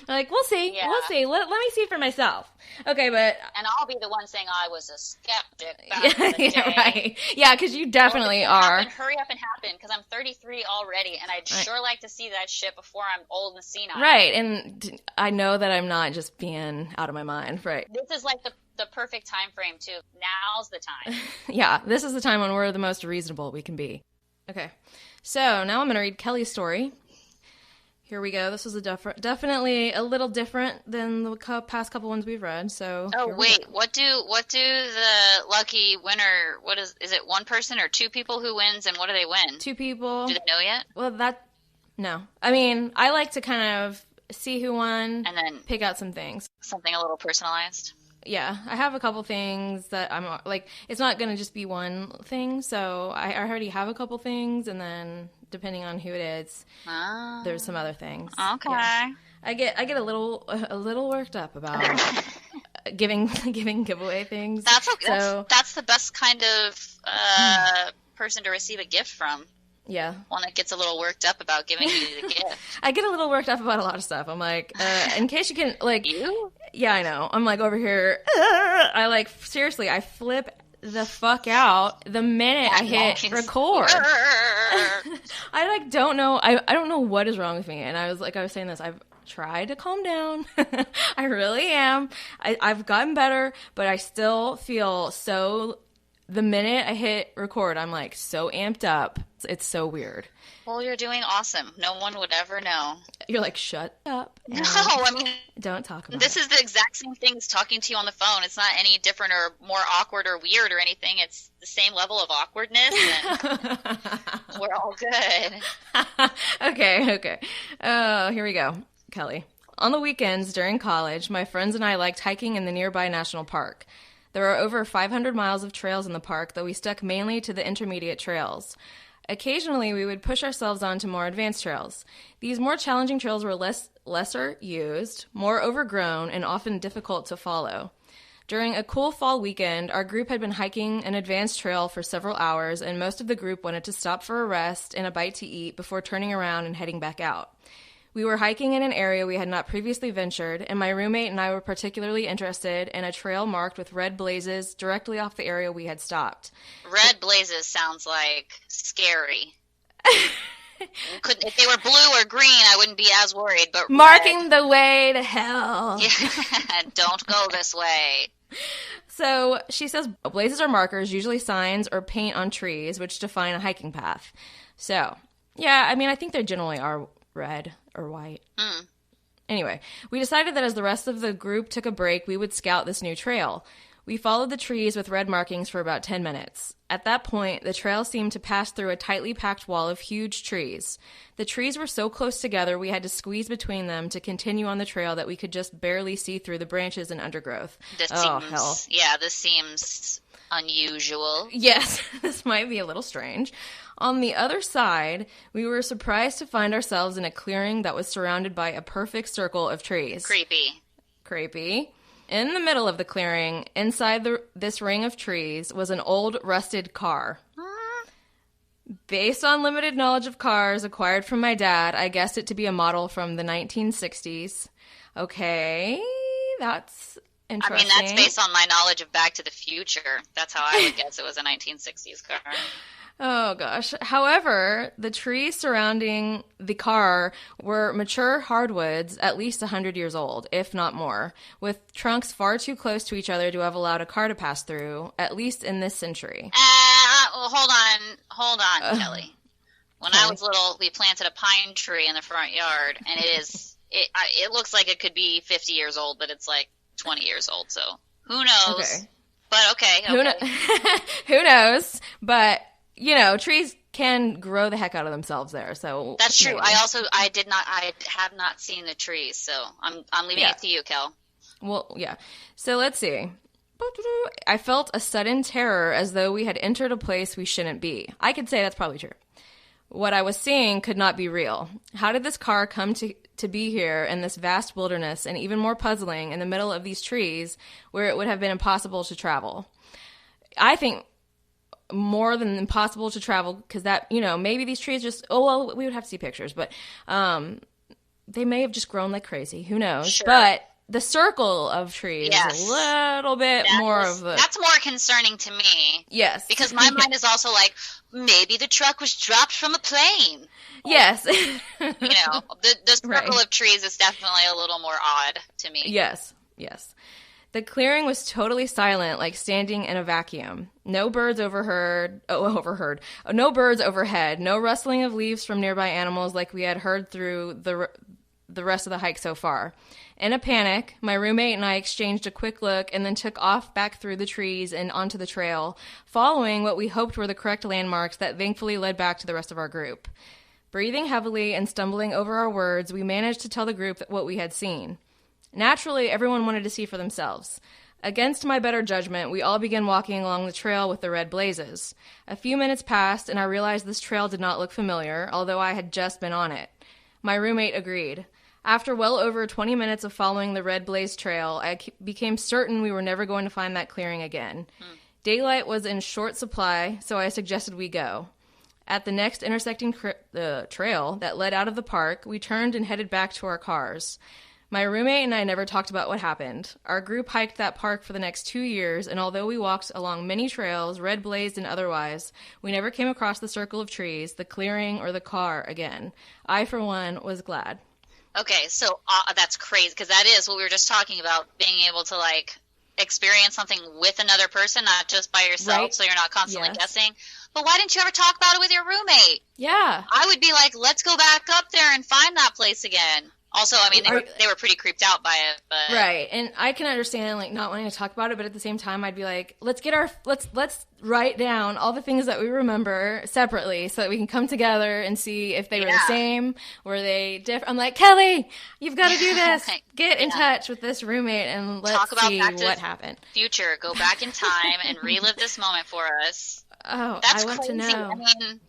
They're like, we'll see. Yeah. We'll see. Let me see for myself. Okay, but. And I'll be the one saying I was a skeptic back in the day. Yeah, right. Yeah, because you definitely are. Hurry up and happen, because I'm 33 already, and I'd sure like to see that shit before I'm old and senile. Right, and I know that I'm not just being out of my mind. Right. This is like the perfect time frame, too. Now's the time. Yeah, this is the time when we're the most reasonable we can be. Okay, so now I'm going to read Kelly's story. Here we go. This was definitely a little different than the past couple ones we've read. So. Oh wait, what do the lucky winner? Is it one person or two people who wins, and what do they win? Two people. Do they know yet? Well, no. I mean, I like to kind of see who won and then pick out some things. Something a little personalized. Yeah, I have a couple things that I'm like. It's not going to just be one thing. So I already have a couple things, and then depending on who it is, there's some other things. Okay. Yeah. I get a little worked up about giving giveaway things. That's okay. So, that's the best kind of person to receive a gift from. Yeah. One that gets a little worked up about giving you the gift. I get a little worked up about a lot of stuff. I'm like, in case you can, like... You? Yeah, I know. I'm like over here, seriously, I flip the fuck out the minute I hit record. I don't know. I don't know what is wrong with me. And I was saying this, I've tried to calm down. I really am. I've gotten better, but I still feel so... The minute I hit record, I'm like so amped up. It's so weird. Well, you're doing awesome. No one would ever know. You're like, shut up. No, I mean, don't talk about this is the exact same thing as talking to you on the phone. It's not any different or more awkward or weird or anything. It's the same level of awkwardness, and we're all good. Okay. Here we go. Kelly. On the weekends during college, my friends and I liked hiking in the nearby national park. There are over 500 miles of trails in the park, though we stuck mainly to the intermediate trails. Occasionally, we would push ourselves onto more advanced trails. These more challenging trails were lesser used, more overgrown, and often difficult to follow. During a cool fall weekend, our group had been hiking an advanced trail for several hours, and most of the group wanted to stop for a rest and a bite to eat before turning around and heading back out. We were hiking in an area we had not previously ventured, and my roommate and I were particularly interested in a trail marked with red blazes directly off the area we had stopped. Red blazes sounds like scary. If they were blue or green, I wouldn't be as worried, but marking the way to hell. Yeah, don't go this way. So she says blazes are markers, usually signs or paint on trees, which define a hiking path. So, yeah, I mean, I think they generally are red or white. Anyway, we decided that as the rest of the group took a break, we would scout this new trail. We followed the trees with red markings for about 10 minutes. At that point, the trail seemed to pass through a tightly packed wall of huge trees. The trees were so close together we had to squeeze between them to continue on the trail that we could just barely see through the branches and undergrowth. Hell. Yeah, this seems unusual. Yes, this might be a little strange. On the other side, we were surprised to find ourselves in a clearing that was surrounded by a perfect circle of trees. Creepy. In the middle of the clearing, inside this ring of trees, was an old, rusted car. Based on limited knowledge of cars acquired from my dad, I guessed it to be a model from the 1960s. Okay, that's interesting. I mean, that's based on my knowledge of Back to the Future. That's how I would guess it was a 1960s car. Oh, gosh. However, the trees surrounding the car were mature hardwoods, at least 100 years old, if not more, with trunks far too close to each other to have allowed a car to pass through, at least in this century. Hold on, Kelly. When I was little, we planted a pine tree in the front yard, and it looks like it could be 50 years old, but it's like 20 years old, so who knows? Okay. But okay. Who knows? But, trees can grow the heck out of themselves there, so that's true. Maybe. I have not seen the trees, so I'm leaving it to you, Kel. Well, yeah. So let's see. I felt a sudden terror as though we had entered a place we shouldn't be. I could say that's probably true. What I was seeing could not be real. How did this car come to be here in this vast wilderness, and even more puzzling, in the middle of these trees where it would have been impossible to travel? I think more than impossible to travel, because that, maybe these trees just, we would have to see pictures, but they may have just grown like crazy. Who knows? Sure. But the circle of trees is a little bit That's more concerning to me. Yes. Because my mind is also like, maybe the truck was dropped from a plane. Yes. The circle of trees is definitely a little more odd to me. Yes. The clearing was totally silent, like standing in a vacuum. No birds overhead. No birds overhead. No rustling of leaves from nearby animals like we had heard through the rest of the hike so far. In a panic, my roommate and I exchanged a quick look and then took off back through the trees and onto the trail, following what we hoped were the correct landmarks that thankfully led back to the rest of our group. Breathing heavily and stumbling over our words, we managed to tell the group what we had seen. Naturally, everyone wanted to see for themselves. Against my better judgment, we all began walking along the trail with the red blazes. A few minutes passed, and I realized this trail did not look familiar, although I had just been on it. My roommate agreed. After well over 20 minutes of following the red blaze trail, I became certain we were never going to find that clearing again. Daylight was in short supply, so I suggested we go. At the next intersecting trail that led out of the park, we turned and headed back to our cars. My roommate and I never talked about what happened. Our group hiked that park for the next 2 years, and although we walked along many trails, red blazed and otherwise, we never came across the circle of trees, the clearing, or the car again. I, for one, was glad. Okay, so that's crazy, because that is what we were just talking about, being able to, experience something with another person, not just by yourself, right? So you're not constantly guessing. But why didn't you ever talk about it with your roommate? Yeah. I would be like, let's go back up there and find that place again. Also, I mean, they were pretty creeped out by it, but... Right, and I can understand, not wanting to talk about it, but at the same time, I'd be like, let's write down all the things that we remember separately so that we can come together and see if they were the same, were they different. I'm like, Kelly, you've got to do this. Get in touch with this roommate and let's see what happened. Future, go back in time and relive this moment for us. Oh, that's I want crazy. To know. I mean...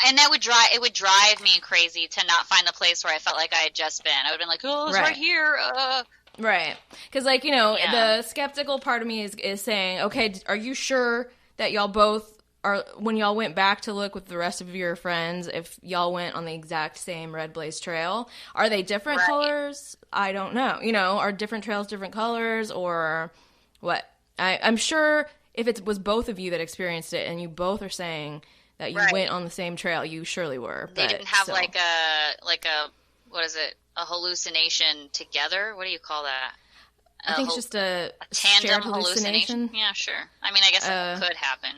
It would drive me crazy to not find the place where I felt like I had just been. I would have been like, oh, it's right here. Right. Because, the skeptical part of me is saying, okay, are you sure that y'all both are, when y'all went back to look with the rest of your friends, if y'all went on the exact same red blaze trail, are they different colors? I don't know. Are different trails different colors or what? I'm sure if it was both of you that experienced it and you both are saying that you went on the same trail, you surely were. They didn't have like a what is it? A hallucination together? What do you call that? I think it's just a tandem hallucination. Yeah, sure. I mean, I guess that could happen.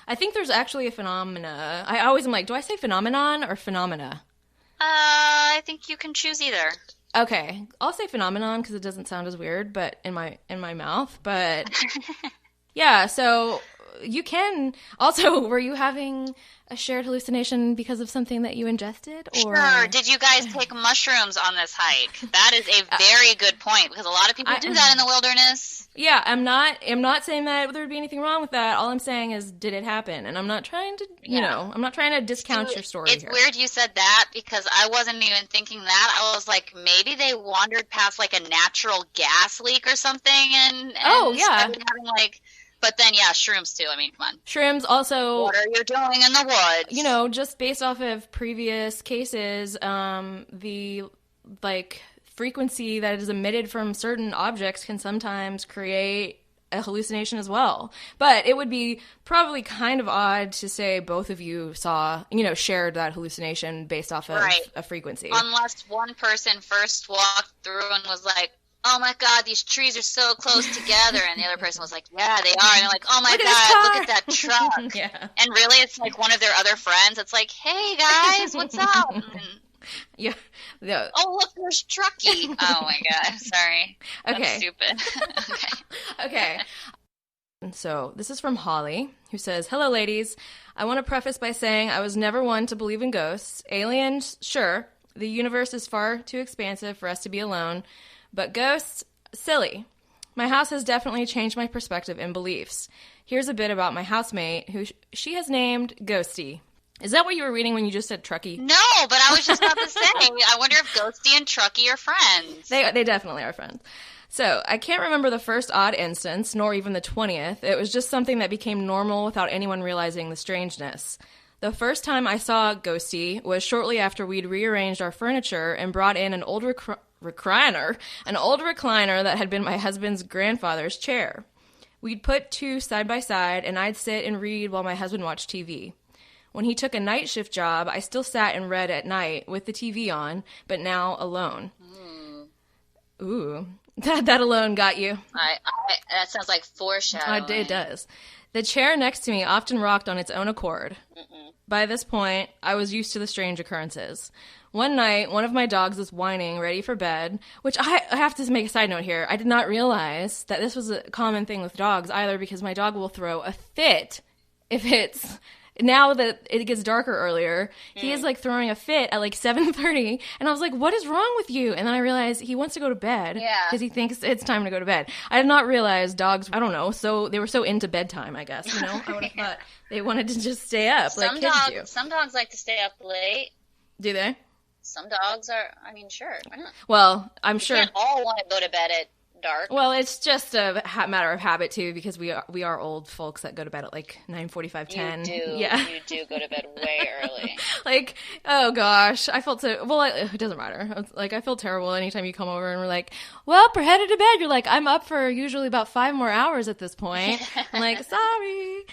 I think there's actually a phenomena. I always am like, do I say phenomenon or phenomena? I think you can choose either. Okay, I'll say phenomenon because it doesn't sound as weird, but in my mouth. But yeah, so. You can. Also, were you having a shared hallucination because of something that you ingested? Or... Sure. Did you guys take mushrooms on this hike? That is a very good point, because a lot of people do that in the wilderness. Yeah, I'm not saying that there would be anything wrong with that. All I'm saying is, did it happen? And I'm not trying to, I'm not trying to discount your story It's weird you said that, because I wasn't even thinking that. I was like, maybe they wandered past, a natural gas leak or something, and started having, But then, shrooms too. I mean, come on. Shrooms also... What are you doing in the woods? Just based off of previous cases, the, frequency that is emitted from certain objects can sometimes create a hallucination as well. But it would be probably kind of odd to say both of you saw, shared that hallucination based off of a frequency. Unless one person first walked through and was like, oh my God, these trees are so close together. And the other person was like, yeah, they are. And they're like, oh my God, look at that truck. Yeah. And really, it's like one of their other friends. It's like, hey guys, what's up? Yeah. Oh, look, there's Trucky. Oh my God, sorry. Okay. That's stupid. Okay. And so this is from Holly, who says, hello, ladies. I want to preface by saying I was never one to believe in ghosts. Aliens, sure. The universe is far too expansive for us to be alone. But ghosts, silly. My house has definitely changed my perspective and beliefs. Here's a bit about my housemate, who she has named Ghosty. Is that what you were reading when you just said Trucky? No, but I was just about to say, I wonder if Ghosty and Trucky are friends. They definitely are friends. So, I can't remember the first odd instance, nor even the 20th. It was just something that became normal without anyone realizing the strangeness. The first time I saw Ghosty was shortly after we'd rearranged our furniture and brought in an old recliner that had been my husband's grandfather's chair. We'd put two side by side, and I'd sit and read while my husband watched TV. When he took a night shift job, I still sat and read at night with the TV on, but now alone. Ooh. That alone got you. That sounds like foreshadowing. It does. The chair next to me often rocked on its own accord. By this point, I was used to the strange occurrences. One night, one of my dogs was whining, ready for bed, which I have to make a side note here. I did not realize that this was a common thing with dogs either, because my dog will throw a fit if it's... Now that it gets darker earlier, he is like throwing a fit at like 7:30, and I was like, what is wrong with you? And then I realized he wants to go to bed because he thinks it's time to go to bed. I did not realize dogs, I don't know, so they were so into bedtime, I guess, you know? I would have thought they wanted to just stay up like kids do. Some dogs like to stay up late. Do they? Some dogs are, I mean, sure. Why not? Well, I'm sure. We can't all want to go to bed at dark. Well, it's just a matter of habit too, because we are old folks that go to bed at like 9:45, 10. You do go to bed way early. Like, oh gosh, I felt so. Well, it doesn't matter. Like, I feel terrible anytime you come over and we're like, "Well, we're headed to bed." You're like, "I'm up for usually about 5 more hours at this point." I'm like, "Sorry,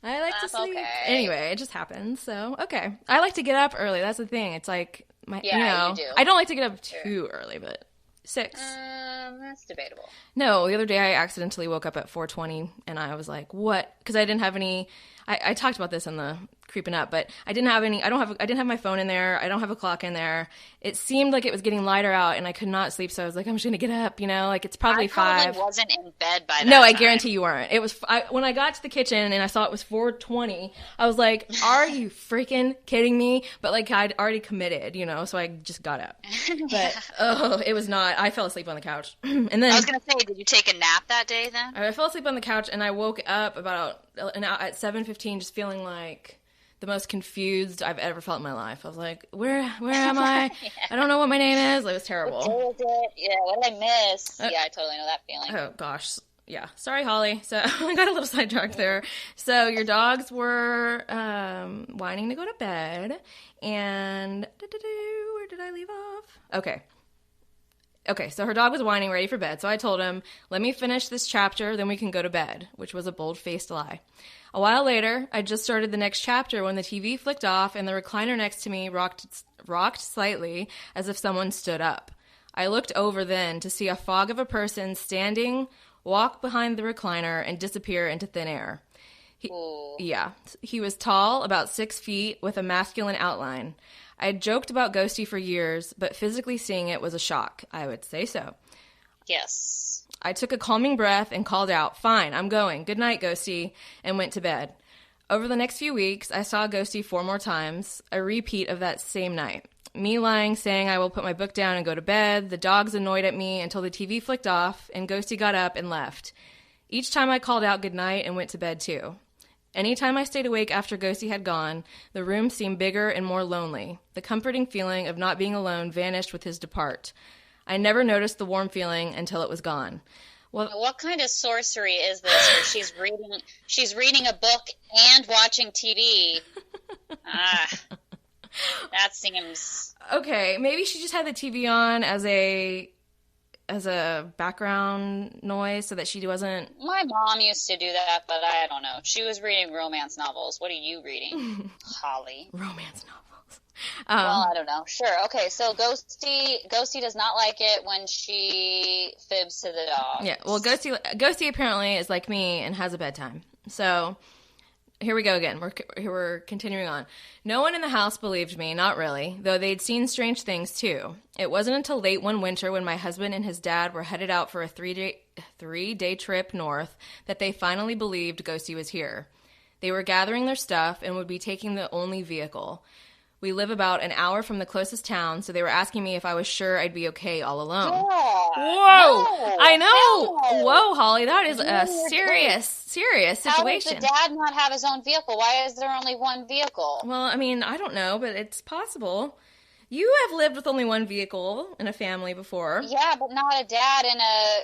I like to sleep." Okay. Anyway, it just happens. So okay, I like to get up early. That's the thing. It's like you do. I don't like to get up too early, but 6. That's debatable. No, the other day I accidentally woke up at 4:20, and I was like, "What?" Because I didn't have any. I talked about this in the creeping up, but I didn't have any. I didn't have my phone in there. I don't have a clock in there. It seemed like it was getting lighter out, and I could not sleep. So I was like, I'm just gonna get up. You know, like it's probably 5. I probably wasn't in bed by that No, I time. guarantee you weren't. It was when I got to the kitchen and I saw it was 4:20. I was like, "Are you freaking kidding me?" But like I'd already committed, you know, so I just got up. But it was not. I fell asleep on the couch, and then I was gonna say, did you take a nap that day then? I fell asleep on the couch, and I woke up about at 7:15, just feeling like the most confused I've ever felt in my life. I was like, where am I? Yeah. I don't know what my name is. It was terrible. What day was it? Yeah, what did I miss? Yeah, I totally know that feeling. Oh, gosh. Yeah. Sorry, Holly. So I got a little sidetracked there. So your dogs were whining to go to bed. And where did I leave off? Okay, so her dog was whining, ready for bed. So I told him, let me finish this chapter, then we can go to bed, which was a bold-faced lie. A while later, I just started the next chapter when the TV flicked off and the recliner next to me rocked slightly as if someone stood up. I looked over then to see a fog of a person standing, walk behind the recliner, and disappear into thin air. He was tall, about 6 feet, with a masculine outline. I had joked about Ghosty for years, but physically seeing it was a shock. I would say so. Yes. I took a calming breath and called out, "Fine, I'm going. Good night, Ghosty," and went to bed. Over the next few weeks, I saw Ghosty 4 more times, a repeat of that same night. Me lying, saying I will put my book down and go to bed, the dogs annoyed at me until the TV flicked off, and Ghosty got up and left. Each time I called out good night and went to bed too. Anytime I stayed awake after Ghosty had gone, the room seemed bigger and more lonely. The comforting feeling of not being alone vanished with his depart. I never noticed the warm feeling until it was gone. Well, what kind of sorcery is this where she's reading a book and watching TV? That seems... Okay, maybe she just had the TV on as a background noise so that she wasn't... My mom used to do that, but I don't know. She was reading romance novels. What are you reading, Holly? Romance novels. Well, I don't know. Sure. Okay. So Ghosty does not like it when she fibs to the dog. Yeah. Well, Ghosty apparently is like me and has a bedtime. So here we go again. We're continuing on. No one in the house believed me, not really, though they'd seen strange things too. It wasn't until late one winter when my husband and his dad were headed out for a three-day trip north that they finally believed Ghosty was here. They were gathering their stuff and would be taking the only vehicle. We live about an hour from the closest town, so they were asking me if I was sure I'd be okay all alone. God, Whoa! no, I know! no. Whoa, Holly, that is a serious situation. How does the dad not have his own vehicle? Why is there only one vehicle? Well, I mean, I don't know, but it's possible. You have lived with only one vehicle in a family before. Yeah, but not a dad in a...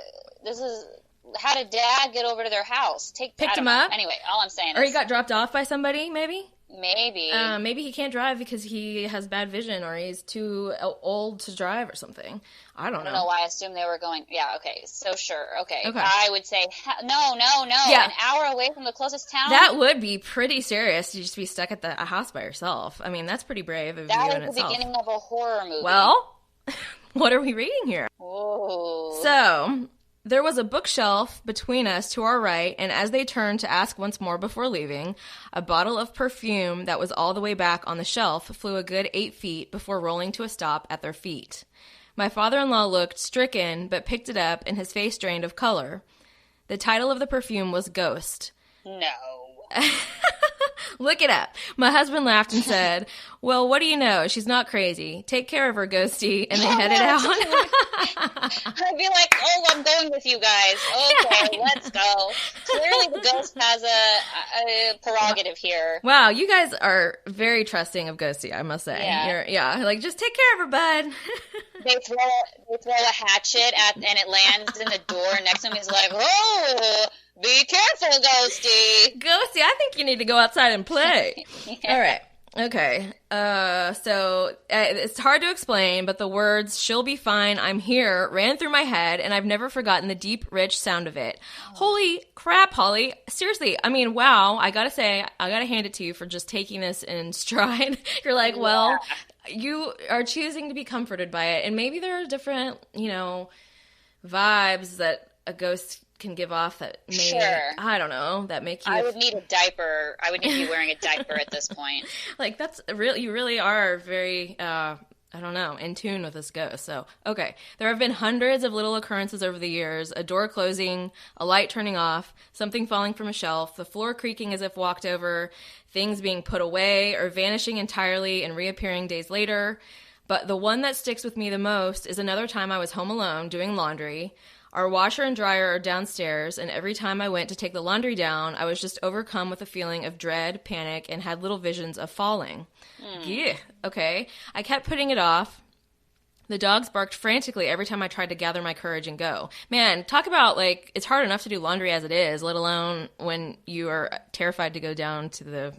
How did dad get over to their house? Picked him up? Anyway, all I'm saying is... Or he got dropped off by somebody, maybe? Maybe. Maybe he can't drive because he has bad vision or he's too old to drive or something. I don't know. I don't know why I assumed they were going... Yeah, okay. So sure. Okay. I would say, no. Yeah. An hour away from the closest town? That would be pretty serious to just be stuck at a house by yourself. I mean, that's pretty brave of you in itself. That is the beginning of a horror movie. Well, what are we reading here? Whoa. So... There was a bookshelf between us to our right, and as they turned to ask once more before leaving, a bottle of perfume that was all the way back on the shelf flew a good 8 feet before rolling to a stop at their feet. My father-in-law looked stricken, but picked it up, and his face drained of color. The title of the perfume was Ghost. No. Look it up. My husband laughed and said, well, what do you know? She's not crazy. Take care of her, Ghosty. And they headed out. I'd be like, oh, I'm going with you guys. Okay, let's go. Clearly the ghost has a prerogative here. Wow, you guys are very trusting of Ghosty, I must say. Yeah. Like, just take care of her, bud. They throw a hatchet and it lands in the door next to him. He's like, oh, be careful, Ghosty. Ghosty, I think you need to go outside and play. Yeah. All right. Okay. So it's hard to explain, but the words, she'll be fine, I'm here, ran through my head, and I've never forgotten the deep, rich sound of it. Oh. Holy crap, Holly. Seriously. I mean, wow. I gotta say, I gotta hand it to you for just taking this in stride. You're like, well, you are choosing to be comforted by it. And maybe there are different, vibes that a ghost can give off that may, I don't know, that make you... I would need a diaper. I would need to be wearing a diaper at this point. Like, that's really, you really are very, I don't know, in tune with this ghost. So, okay. There have been hundreds of little occurrences over the years. A door closing, a light turning off, something falling from a shelf, the floor creaking as if walked over, things being put away or vanishing entirely and reappearing days later. But the one that sticks with me the most is another time I was home alone doing laundry. Our washer and dryer are downstairs, and every time I went to take the laundry down, I was just overcome with a feeling of dread, panic, and had little visions of falling. Yeah, okay. I kept putting it off. The dogs barked frantically every time I tried to gather my courage and go. Man, talk about, like, it's hard enough to do laundry as it is, let alone when you are terrified to go down to the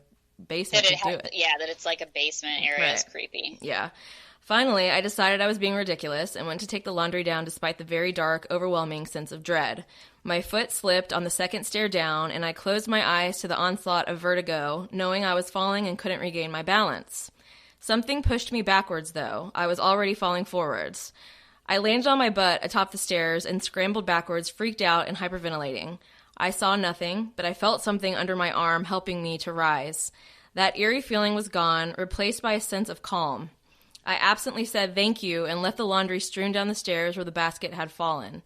basement to do it. Yeah, that it's like a basement area is creepy. Yeah. Finally, I decided I was being ridiculous and went to take the laundry down despite the very dark, overwhelming sense of dread. My foot slipped on the second stair down, and I closed my eyes to the onslaught of vertigo, knowing I was falling and couldn't regain my balance. Something pushed me backwards, though. I was already falling forwards. I landed on my butt atop the stairs and scrambled backwards, freaked out and hyperventilating. I saw nothing, but I felt something under my arm helping me to rise. That eerie feeling was gone, replaced by a sense of calm. I absently said thank you and left the laundry strewn down the stairs where the basket had fallen.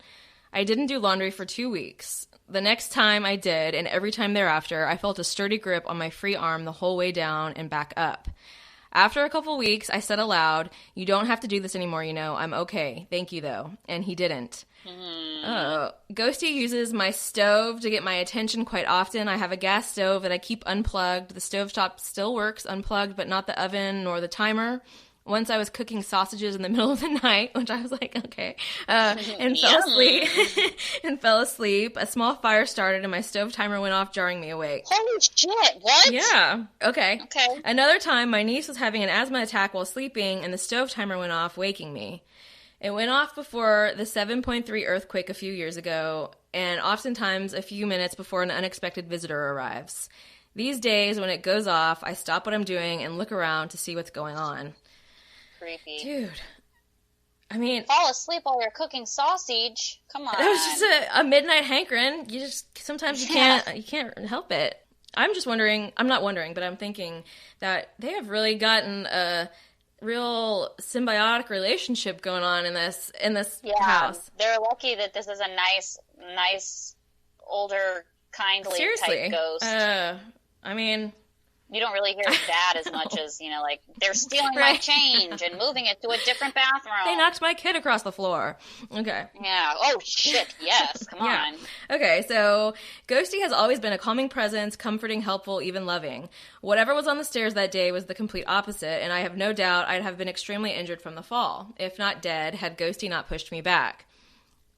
I didn't do laundry for 2 weeks. The next time I did, and every time thereafter, I felt a sturdy grip on my free arm the whole way down and back up. After a couple weeks, I said aloud, you don't have to do this anymore, I'm okay. Thank you, though. And he didn't. Oh. Ghosty uses my stove to get my attention quite often. I have a gas stove that I keep unplugged. The stovetop still works unplugged, but not the oven nor the timer. Once I was cooking sausages in the middle of the night, which I was like, okay, and fell asleep. A small fire started and my stove timer went off, jarring me awake. Holy shit, what? Yeah, okay. Another time, my niece was having an asthma attack while sleeping and the stove timer went off, waking me. It went off before the 7.3 earthquake a few years ago, and oftentimes a few minutes before an unexpected visitor arrives. These days, when it goes off, I stop what I'm doing and look around to see what's going on. Creepy. Dude. I mean... Fall asleep while you're cooking sausage. Come on. It was just a midnight hankering. You just... Sometimes you can't help it. I'm just wondering... I'm not wondering, but I'm thinking that they have really gotten a real symbiotic relationship going on in this house. They're lucky that this is a nice, older, kindly type ghost. I mean... You don't really hear that as much as, like, they're stealing my change and moving it to a different bathroom. They knocked my kid across the floor. Okay. Yeah. Oh, shit. Yes. Come on. Okay, so Ghosty has always been a calming presence, comforting, helpful, even loving. Whatever was on the stairs that day was the complete opposite, and I have no doubt I'd have been extremely injured from the fall, if not dead, had Ghosty not pushed me back.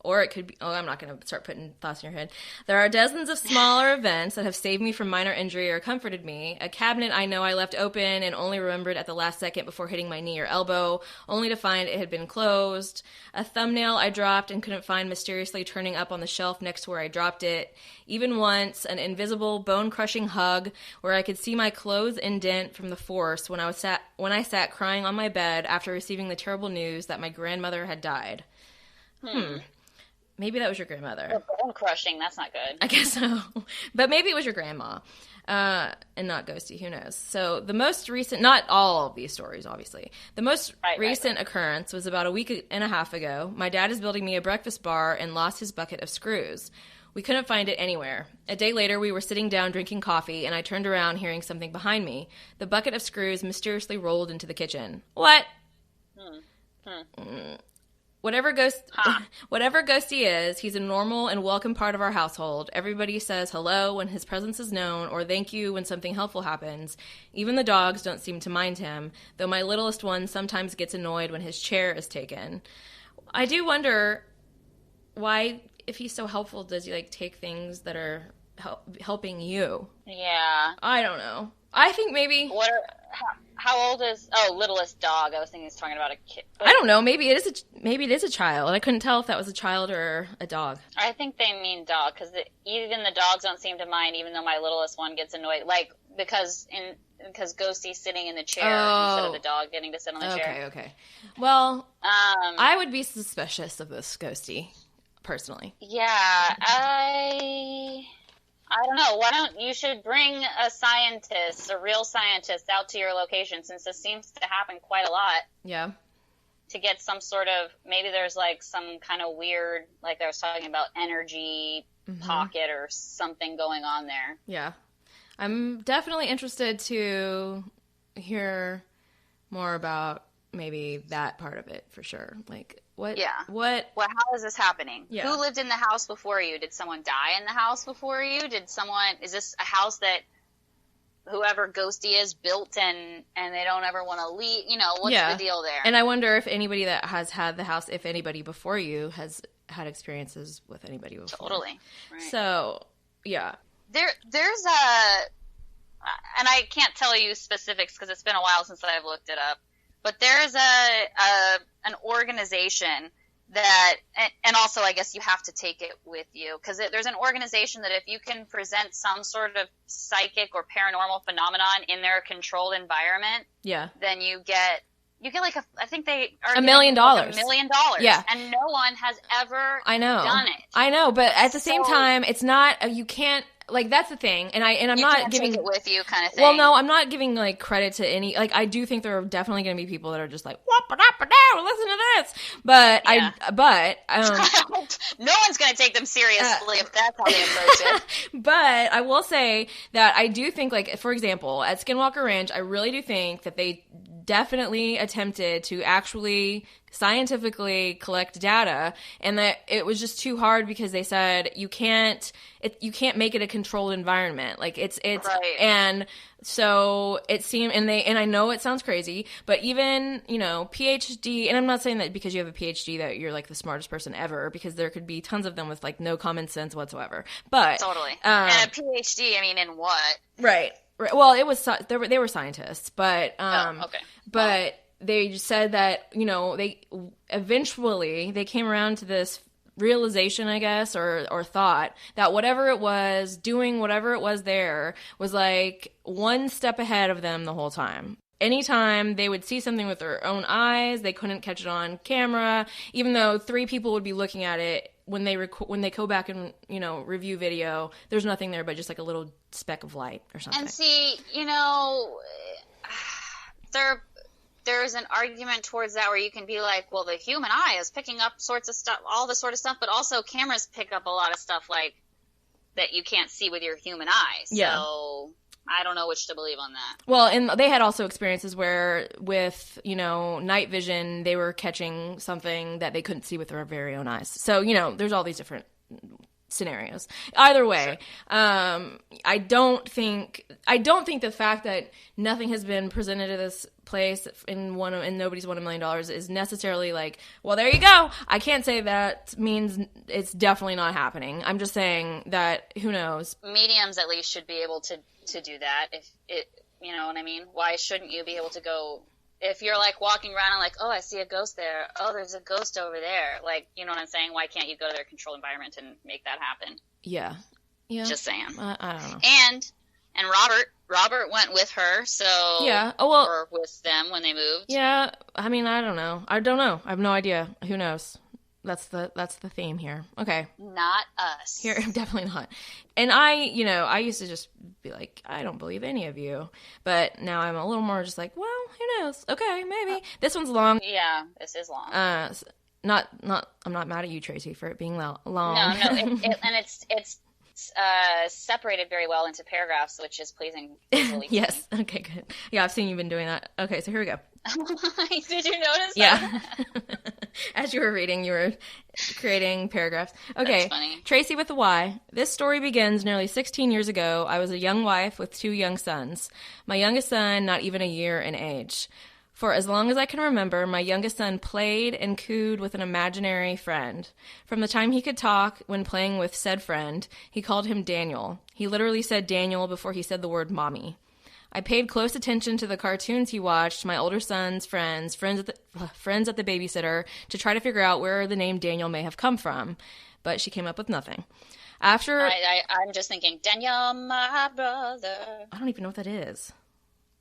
Or it could be... Oh, I'm not going to start putting thoughts in your head. There are dozens of smaller events that have saved me from minor injury or comforted me. A cabinet I know I left open and only remembered at the last second before hitting my knee or elbow, only to find it had been closed. A thumbnail I dropped and couldn't find mysteriously turning up on the shelf next to where I dropped it. Even once, an invisible, bone-crushing hug where I could see my clothes indent from the force when I sat crying on my bed after receiving the terrible news that my grandmother had died. Maybe that was your grandmother. Bone crushing, that's not good. I guess so. But maybe it was your grandma. And not Ghosty, who knows. So the most recent, not all of these stories, obviously. The most recent occurrence was about a week and a half ago. My dad is building me a breakfast bar and lost his bucket of screws. We couldn't find it anywhere. A day later, we were sitting down drinking coffee, and I turned around hearing something behind me. The bucket of screws mysteriously rolled into the kitchen. What? Whatever Ghosty is, he's a normal and welcome part of our household. Everybody says hello when his presence is known or thank you when something helpful happens. Even the dogs don't seem to mind him, though my littlest one sometimes gets annoyed when his chair is taken. I do wonder why, if he's so helpful, does he take things that are helping you? Yeah. I don't know. I think maybe... How old is... Oh, littlest dog. I was thinking he's talking about a kid. I don't know. Maybe it is a child. I couldn't tell if that was a child or a dog. I think they mean dog, because even the dogs don't seem to mind, even though my littlest one gets annoyed. Because Ghosty's sitting in the chair instead of the dog getting to sit on the chair. Okay. Well, I would be suspicious of this Ghosty, personally. Yeah, I don't know. Why don't you should bring a real scientist out to your location, since this seems to happen quite a lot. Yeah. To get some sort of, maybe there's some kind of weird, I was talking about, energy pocket or something going on there. Yeah. I'm definitely interested to hear more about maybe that part of it, for sure. What? Yeah. What? Well, how is this happening? Yeah. Who lived in the house before you? Did someone die in the house before you? Is this a house that whoever Ghosty is built and they don't ever want to leave? What's the deal there? And I wonder if anybody that has had the house, if anybody before you has had experiences with anybody before. Totally. Right. So, yeah. There's and I can't tell you specifics because it's been a while since I've looked it up. But there's an organization that, and also I guess you have to take it with you, because there's an organization that if you can present some sort of psychic or paranormal phenomenon in their controlled environment, then you get I think they are $1 million. $1 million. Yeah. And no one has ever done it. I know, but at the same time, it's not, you can't, that's the thing, and I'm not giving take it with you kind of thing. Well, no, I'm not giving credit to any. I do think there are definitely going to be people that are just listen to this. But no one's going to take them seriously if that's how they approach it. But I will say that I do think, for example, at Skinwalker Ranch, I really do think that they definitely attempted to actually scientifically collect data, and that it was just too hard because they said you can't make it a controlled environment. It's right. And so it seemed, and I know it sounds crazy, but even PhD, and I'm not saying that because you have a PhD that you're the smartest person ever, because there could be tons of them with no common sense whatsoever. But totally, and a PhD, in what? Right. Well, it was they were scientists, but okay. But they said that they eventually came around to this realization, I guess, or thought that whatever it was, doing whatever it was there, was like one step ahead of them the whole time. Anytime they would see something with their own eyes, they couldn't catch it on camera, even though 3 people would be looking at it. When they go back and, you know, review video, there's nothing there but just like a little speck of light or something. And see, you know, there's an argument towards that where you can be like, well, the human eye is picking up sorts of stuff, all this sort of stuff, but also cameras pick up a lot of stuff like that you can't see with your human eye. So I don't know which to believe on that. Well, and they had also experiences where with, you know, night vision, they were catching something that they couldn't see with their very own eyes. So, you know, there's all these different scenarios. Either way, sure. I don't think the fact that nothing has been presented to this place in nobody's won $1 million is necessarily like, well, there you go. I can't say that means it's definitely not happening. I'm just saying that who knows. Mediums at least should be able to do that. If it, you know what I mean? Why shouldn't you be able to go? If you're like walking around and like, oh, I see a ghost there. Oh, there's a ghost over there. Like, you know what I'm saying? Why can't you go to their controlled environment and make that happen? Yeah. Just saying. I don't know. And Robert went with her, so yeah. Oh, well, or with them when they moved. Yeah. I mean, I don't know. I have no idea. Who knows? That's the theme here. Okay. Not us. Here, definitely not. And I used to just be like, I don't believe any of you. But now I'm a little more just like, well, who knows? Okay, maybe. This one's long. Yeah, this is long. I'm not mad at you, Tracy, for it being long. No, and it's separated very well into paragraphs, which is pleasing. Yes. Okay, good. Yeah, I've seen you've been doing that. Okay, so here we go. Did you notice that? Yeah. As you were reading, you were creating paragraphs. Okay. That's funny. Tracy with a Y. This story begins nearly 16 years ago. I was a young wife with 2 young sons. My youngest son, not even a year in age. For as long as I can remember, my youngest son played and cooed with an imaginary friend. From the time he could talk, when playing with said friend, he called him Daniel. He literally said Daniel before he said the word mommy. I paid close attention to the cartoons he watched, my older son's friends at the babysitter, to try to figure out where the name Daniel may have come from. But she came up with nothing. After... I'm just thinking, Daniel, my brother. I don't even know what that is.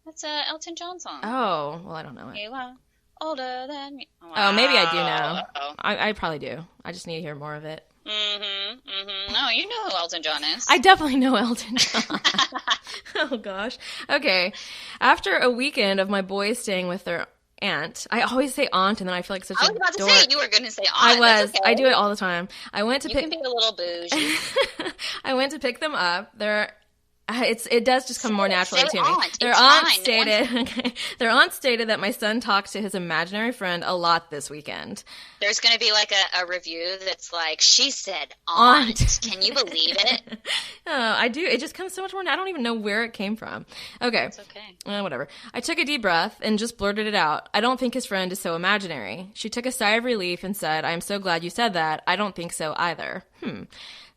That's an Elton John song. Oh, well, I don't know it. You are older than me. Wow. Oh, maybe I do know. I probably do. I just need to hear more of it. No, you know who Elton John is. I definitely know Elton John. Oh, gosh. Okay. After a weekend of my boys staying with their aunt. I always say aunt, and then I feel like such a dork. I was about to say, you were going to say aunt. I was. Okay. I do it all the time. You can be a little bougie. I went to pick them up. It does just come more naturally to me. Their aunt stated that my son talked to his imaginary friend a lot this weekend. There's going to be like a review that's like, she said aunt. Can you believe it? I do. It just comes so much more. I don't even know where it came from. Okay. It's okay. Whatever. I took a deep breath and just blurted it out. I don't think his friend is so imaginary. She took a sigh of relief and said, I'm so glad you said that. I don't think so either.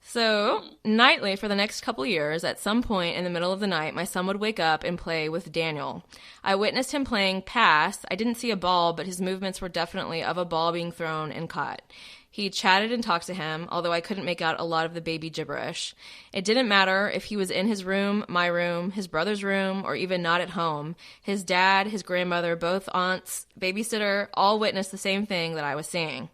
So, nightly for the next couple years, at some point in the middle of the night, my son would wake up and play with Daniel. I witnessed him playing pass. I didn't see a ball, but his movements were definitely of a ball being thrown and caught. He chatted and talked to him, although I couldn't make out a lot of the baby gibberish. It didn't matter if he was in his room, my room, his brother's room, or even not at home. His dad, his grandmother, both aunts, babysitter, all witnessed the same thing that I was seeing.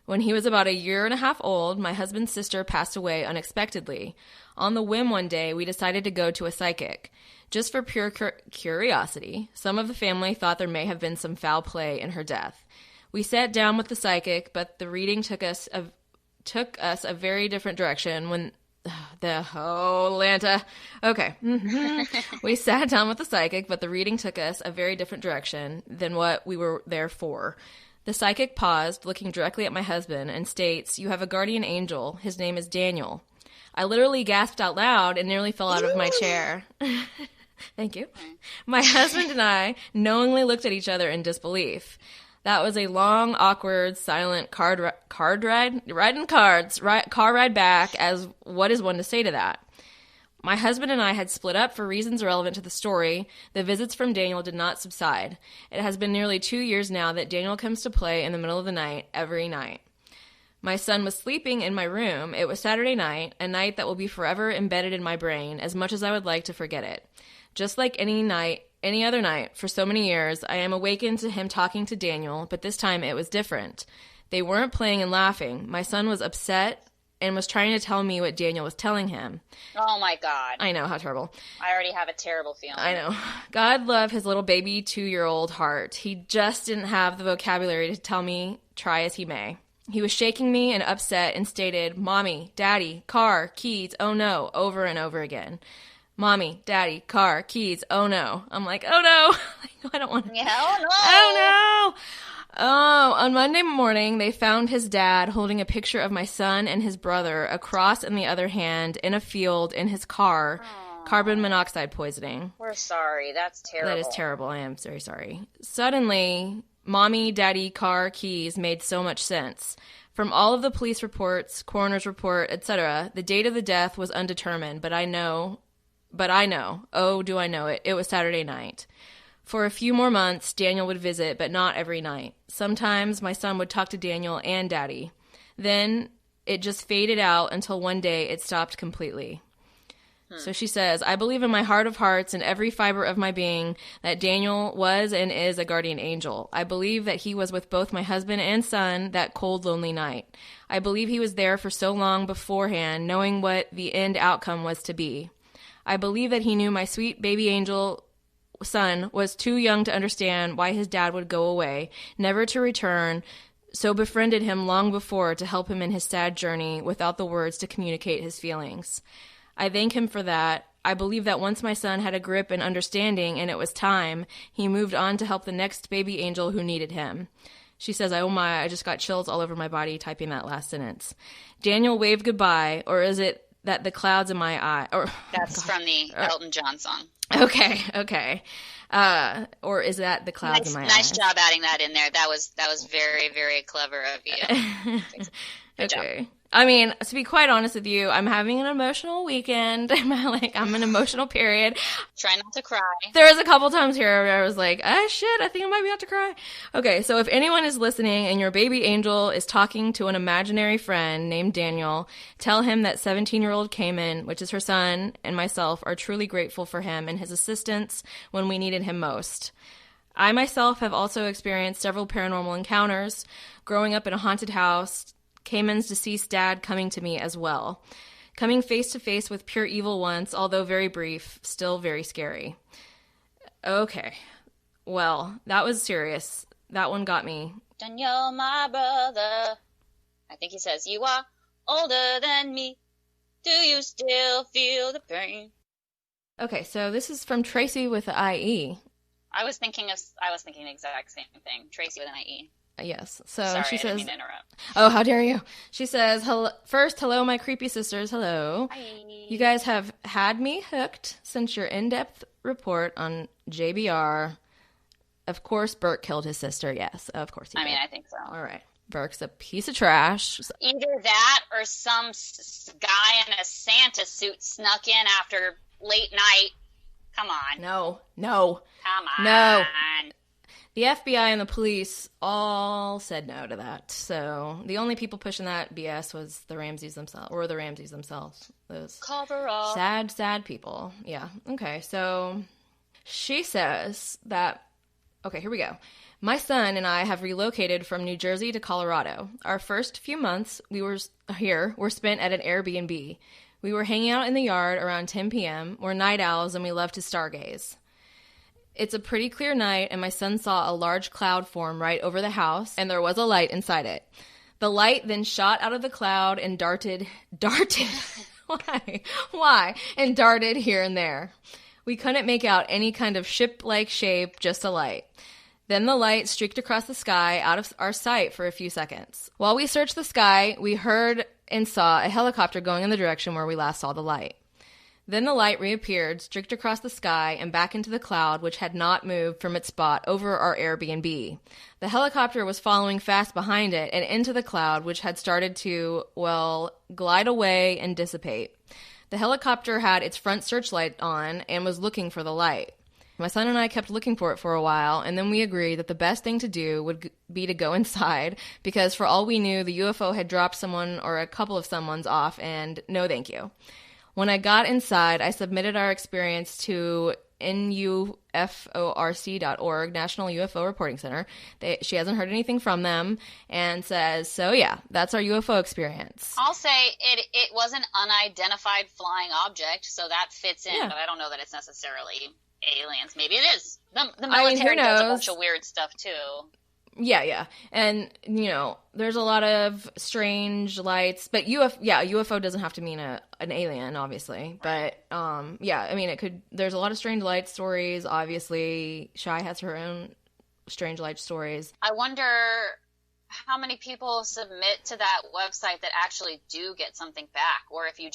When he was about 1.5 years old, my husband's sister passed away unexpectedly. On the whim one day, we decided to go to a psychic. Just for pure curiosity, some of the family thought there may have been some foul play in her death. We sat down with the psychic, but the reading took us a very different direction when... Atlanta. Okay. We sat down with the psychic, but the reading took us a very different direction than what we were there for. The psychic paused, looking directly at my husband, and states, "You have a guardian angel. His name is Daniel." I literally gasped out loud and nearly fell out of my chair. Thank you. My husband and I knowingly looked at each other in disbelief. That was a long, awkward, silent car ride back, as what is one to say to that? My husband and I had split up for reasons relevant to the story. The visits from Daniel did not subside. It has been nearly 2 years now that Daniel comes to play in the middle of the night, every night. My son was sleeping in my room. It was Saturday night, a night that will be forever embedded in my brain, as much as I would like to forget it. Just like any other night, for so many years, I am awakened to him talking to Daniel, but this time it was different. They weren't playing and laughing. My son was upset and was trying to tell me what Daniel was telling him. Oh, my God. I know, how terrible. I already have a terrible feeling. I know. God love his little baby 2-year-old heart. He just didn't have the vocabulary to tell me, try as he may. He was shaking me and upset and stated, Mommy, Daddy, car, keys, oh no, over and over again. Mommy, Daddy, car, keys, oh no. I'm like, oh no. I don't want to. Yeah, oh no. Oh no. Oh, on Monday morning, they found his dad holding a picture of my son and his brother, a cross in the other hand, in a field in his car, carbon monoxide poisoning. We're sorry. That's terrible. That is terrible. I am very sorry. Suddenly, Mommy, Daddy, car, keys made so much sense. From all of the police reports, coroner's report, etc., the date of the death was undetermined, but I know, oh, do I know it, it was Saturday night. For a few more months, Daniel would visit, but not every night. Sometimes my son would talk to Daniel and Daddy. Then it just faded out until one day it stopped completely. So she says, I believe in my heart of hearts and every fiber of my being that Daniel was and is a guardian angel. I believe that he was with both my husband and son that cold, lonely night. I believe he was there for so long beforehand, knowing what the end outcome was to be. I believe that he knew my sweet baby angel son was too young to understand why his dad would go away, never to return, so befriended him long before to help him in his sad journey without the words to communicate his feelings. I thank him for that. I believe that once my son had a grip and understanding and it was time, he moved on to help the next baby angel who needed him. She says, oh my, I just got chills all over my body typing that last sentence. Daniel waved goodbye, or is it that the clouds in my eye? Or that's from the Elton John song. Okay. Or is that the clouds in my eyes? Nice job adding that in there. That was very, very clever of you. Good okay. job. I mean, to be quite honest with you, I'm having an emotional weekend. I'm an emotional period. Try not to cry. There was a couple times here where I was like, shit, I think I might be about to cry. Okay, so if anyone is listening and your baby angel is talking to an imaginary friend named Daniel, tell him that 17-year-old Cayman, which is her son, and myself are truly grateful for him and his assistance when we needed him most. I myself have also experienced several paranormal encounters, growing up in a haunted house, Cayman's deceased dad coming to me as well. Coming face to face with pure evil once, although very brief, still very scary. Okay. Well, that was serious. That one got me. Daniel, my brother. I think he says, you are older than me. Do you still feel the pain? Okay, so this is from Tracy with the IE. I was thinking the exact same thing. Tracy with an IE. Yes. So sorry, she says, I didn't mean to interrupt. Oh, how dare you? She says, hello, my creepy sisters. Hello. Hi. You guys have had me hooked since your in-depth report on JBR. Of course, Burke killed his sister. Yes, of course he did. I think so. All right. Burke's a piece of trash. Either that or some guy in a Santa suit snuck in after late night. Come on. No. Come on. No. The FBI and the police all said no to that. So the only people pushing that BS was the Ramseys themselves. Those cover up. Sad people. Yeah. Okay. So she says that, okay, here we go. My son and I have relocated from New Jersey to Colorado. Our first few months were spent at an Airbnb. We were hanging out in the yard around 10 p.m. We're night owls and we love to stargaze. It's a pretty clear night, and my son saw a large cloud form right over the house, and there was a light inside it. The light then shot out of the cloud and darted. Why? And darted here and there. We couldn't make out any kind of ship-like shape, just a light. Then the light streaked across the sky out of our sight for a few seconds. While we searched the sky, we heard and saw a helicopter going in the direction where we last saw the light. Then the light reappeared, streaked across the sky, and back into the cloud, which had not moved from its spot over our Airbnb. The helicopter was following fast behind it and into the cloud, which had started to, glide away and dissipate. The helicopter had its front searchlight on and was looking for the light. My son and I kept looking for it for a while, and then we agreed that the best thing to do would be to go inside, because for all we knew, the UFO had dropped someone or a couple of someone's off, and no thank you. When I got inside, I submitted our experience to nuforc.org, National UFO Reporting Center. She hasn't heard anything from them, and says, so yeah, that's our UFO experience. I'll say it was an unidentified flying object, so that fits in, but I don't know that it's necessarily aliens. Maybe it is. The military does a bunch of weird stuff too. Yeah. And, there's a lot of strange lights, but UFO doesn't have to mean an alien, obviously. But, it could, there's a lot of strange light stories. Obviously, Shai has her own strange light stories. I wonder how many people submit to that website that actually do get something back, or if you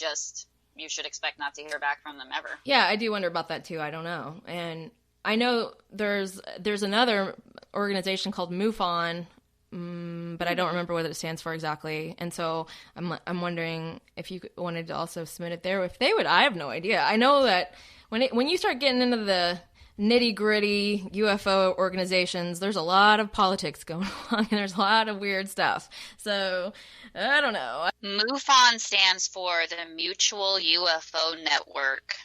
should expect not to hear back from them ever. Yeah, I do wonder about that too. I don't know. And I know there's another organization called MUFON, but I don't remember what it stands for exactly. And so I'm wondering if you wanted to also submit it there. If they would, I have no idea. I know that when you start getting into the nitty-gritty UFO organizations, there's a lot of politics going on, and there's a lot of weird stuff. So, I don't know. MUFON stands for the Mutual UFO Network.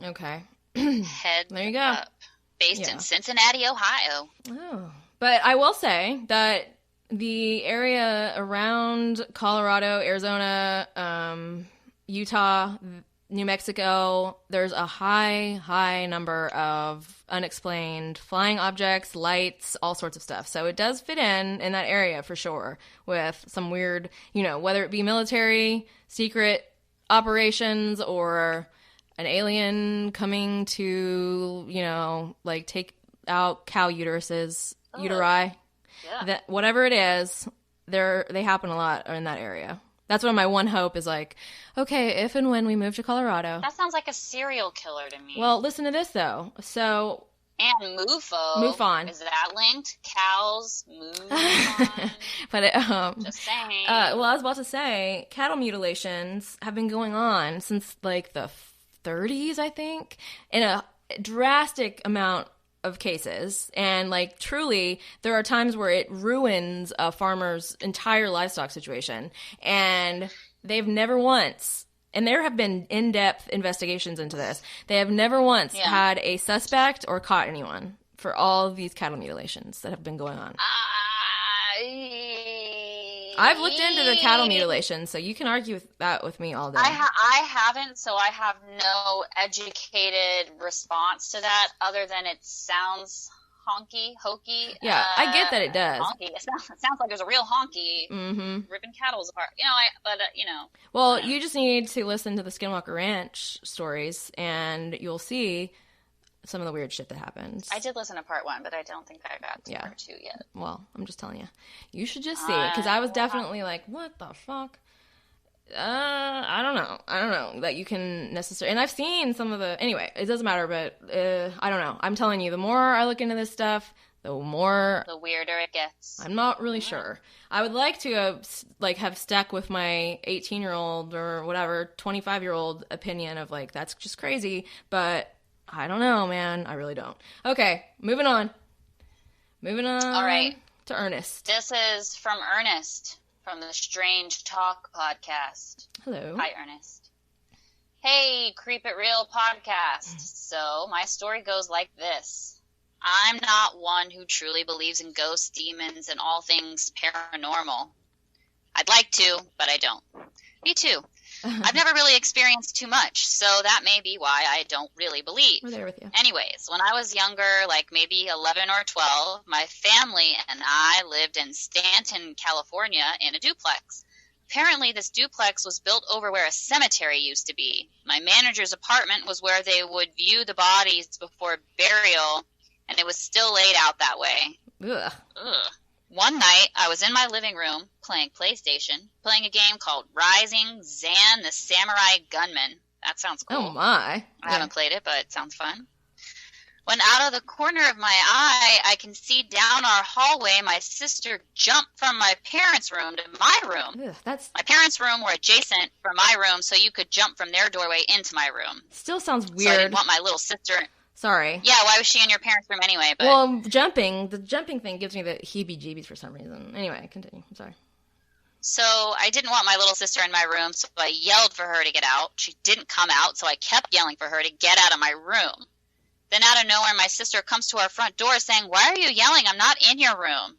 Okay. Head there you go. Up. Based in Cincinnati, Ohio. Oh. But I will say that the area around Colorado, Arizona, Utah, New Mexico, there's a high number of unexplained flying objects, lights, all sorts of stuff. So it does fit in that area for sure, with some weird, whether it be military, secret operations, or an alien coming to, take out cow uteri. Yeah. That whatever it is, they happen a lot in that area. That's why my one hope is okay, if and when we move to Colorado. That sounds like a serial killer to me. Well, listen to this, though. So... And MUFON. Is that linked? Cows, MUFON. But just saying. I was about to say, cattle mutilations have been going on since, the 30s, I think, in a drastic amount of cases. And truly, there are times where it ruins a farmer's entire livestock situation, and they've never once, and there have been in-depth investigations into this, they have never once had a suspect or caught anyone for all of these cattle mutilations that have been going on. I've looked into the cattle mutilation, so you can argue with me all day. I haven't, so I have no educated response to that, other than it sounds hokey. Yeah, I get that it does. Honky. It sounds like there's a real honky ripping cattle apart. Well, you just need to listen to the Skinwalker Ranch stories, and you'll see some of the weird shit that happens. I did listen to part 1, but I don't think I got to part 2 yet. Well, I'm just telling you. You should just see it, because I was definitely what the fuck? I don't know that you can necessarily, and I've seen some of the, anyway, it doesn't matter, but I don't know. I'm telling you, the more I look into this stuff, the weirder it gets. I'm not really sure. I would like to have stuck with my 18-year-old or whatever 25-year-old opinion of that's just crazy, but I don't know, man. I really don't. Okay, moving on. All right. To Ernest. This is from Ernest from the Strange Talk podcast. Hello. Hi, Ernest. Hey, Creep It Real podcast. So, my story goes like this. I'm not one who truly believes in ghosts, demons, and all things paranormal. I'd like to, but I don't. Me too. I've never really experienced too much, so that may be why I don't really believe. We're there with you. Anyways, when I was younger, maybe 11 or 12, my family and I lived in Stanton, California, in a duplex. Apparently, this duplex was built over where a cemetery used to be. My manager's apartment was where they would view the bodies before burial, and it was still laid out that way. Ugh. One night, I was in my living room playing PlayStation, playing a game called Rising Zan the Samurai Gunman. That sounds cool. Oh, my. I haven't played it, but it sounds fun. When out of the corner of my eye, I can see down our hallway my sister jump from my parents' room to my room. Ugh, My parents' room were adjacent from my room, so you could jump from their doorway into my room. Still sounds weird. So I didn't want my little sister... Sorry. Yeah, why was she in your parents' room anyway? But Well, the jumping thing gives me the heebie-jeebies for some reason. Anyway, continue. I'm sorry. So I didn't want my little sister in my room, so I yelled for her to get out. She didn't come out, so I kept yelling for her to get out of my room. Then out of nowhere, my sister comes to our front door saying, "Why are you yelling? I'm not in your room."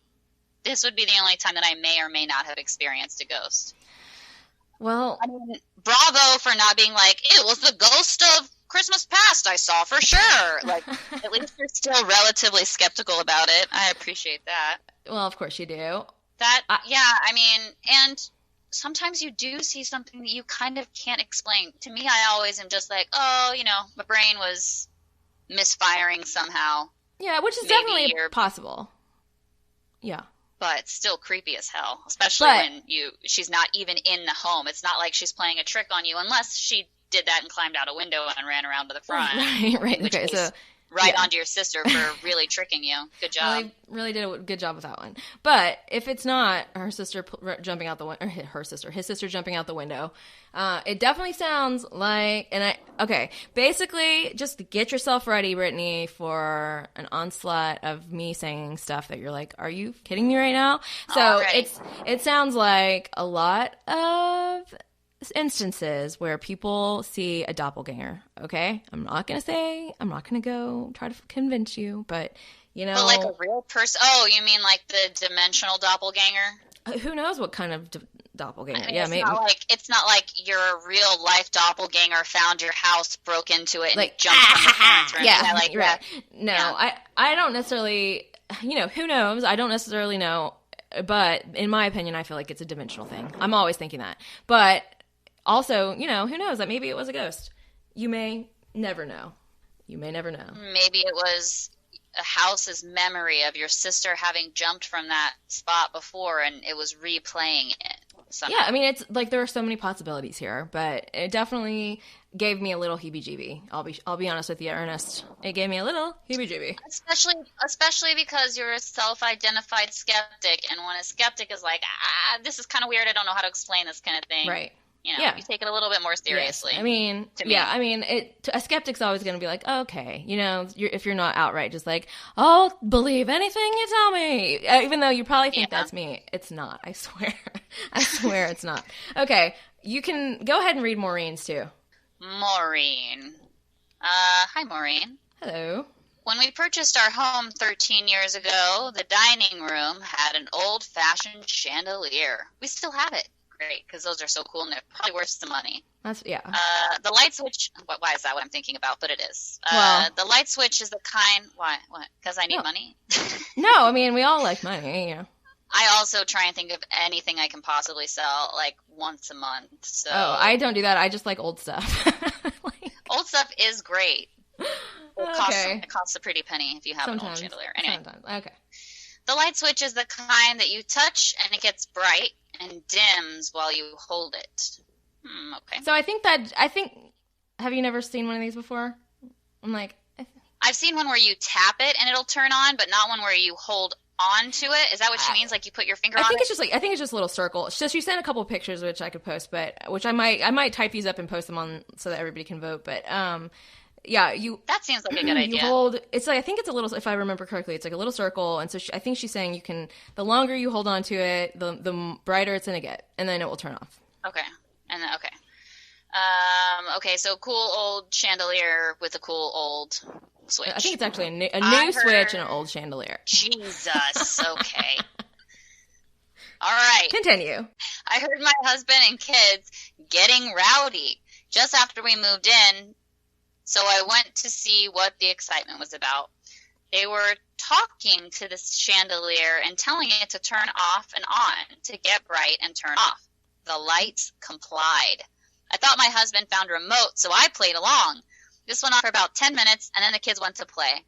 This would be the only time that I may or may not have experienced a ghost. Well, I mean, bravo for not being like, "It was the ghost of Christmas past I saw for sure." Like, at least you're still relatively skeptical about it. I appreciate that. Well, of course you do. Yeah, I mean, and sometimes you do see something that you kind of can't explain. To me, I always am just like, oh, my brain was misfiring somehow. Yeah, which is definitely possible. Yeah. But still creepy as hell, especially when she's not even in the home. It's not like she's playing a trick on you unless she did that and climbed out a window and ran around to the front. Right. Okay, so onto your sister for really tricking you. Good job. Really did a good job with that one. But if it's not her sister jumping out the window, or his sister jumping out the window, it definitely sounds like, basically just get yourself ready, Brittany, for an onslaught of me saying stuff that you're like, are you kidding me right now? So it sounds like a lot of instances where people see a doppelganger. Okay, I'm not gonna go try to convince you, but But like a real person. Oh, you mean like the dimensional doppelganger? Who knows what kind of doppelganger? I mean, it's not like your real life doppelganger found your house, broke into it, and jumped from the parents' room. Yeah, right. No, yeah. I don't necessarily. Who knows? I don't necessarily know, but in my opinion, I feel like it's a dimensional thing. I'm always thinking that, but. Also, who knows? That maybe it was a ghost. You may never know. Maybe it was a house's memory of your sister having jumped from that spot before, and it was replaying it somehow. Yeah, I mean, it's like there are so many possibilities here, but it definitely gave me a little heebie-jeebie. I'll be honest with you, Ernest. It gave me a little heebie-jeebie. Especially because you're a self-identified skeptic, and when a skeptic is like, this is kind of weird, I don't know how to explain this kind of thing. Right. You take it a little bit more seriously. Yes. I mean, a skeptic's always going to be like, okay, if you're not outright just like, I'll believe anything you tell me, even though you probably think that's me. It's not. I swear. I swear it's not. Okay, you can go ahead and read Maureen's too. Maureen. Hi, Maureen. Hello. When we purchased our home 13 years ago, the dining room had an old-fashioned chandelier. We still have it. Great, because those are so cool and they're probably worth some money. The light switch. Why is that what I'm thinking about? But it is. The light switch is the kind. Why? What? Because I need money. No, I mean we all like money. I also try and think of anything I can possibly sell like once a month. So. Oh, I don't do that. I just like old stuff. Old stuff is great. It costs a pretty penny if you have an old chandelier. Anyway. Sometimes. Okay. The light switch is the kind that you touch and it gets bright and dims while you hold it. Okay. So have you never seen one of these before? I'm like... I've seen one where you tap it and it'll turn on, but not one where you hold on to it. Is that what she means? Like you put your finger on it? I think it's just a little circle. So she sent a couple of pictures which I could post, which I might type these up and post them on so that everybody can vote, but... that seems like a good idea. It's like, I think it's a little, if I remember correctly, it's like a little circle. And so I think she's saying the longer you hold on to it, the brighter it's going to get. And then it will turn off. Okay. And then, okay. Okay. So cool old chandelier with a cool old switch. I think it's actually a new switch and an old chandelier. Jesus. Okay. All right. Continue. I heard my husband and kids getting rowdy just after we moved in. So I went to see what the excitement was about. They were talking to this chandelier and telling it to turn off and on, to get bright and turn off. The lights complied. I thought my husband found a remote, so I played along. This went on for about 10 minutes, and then the kids went to play.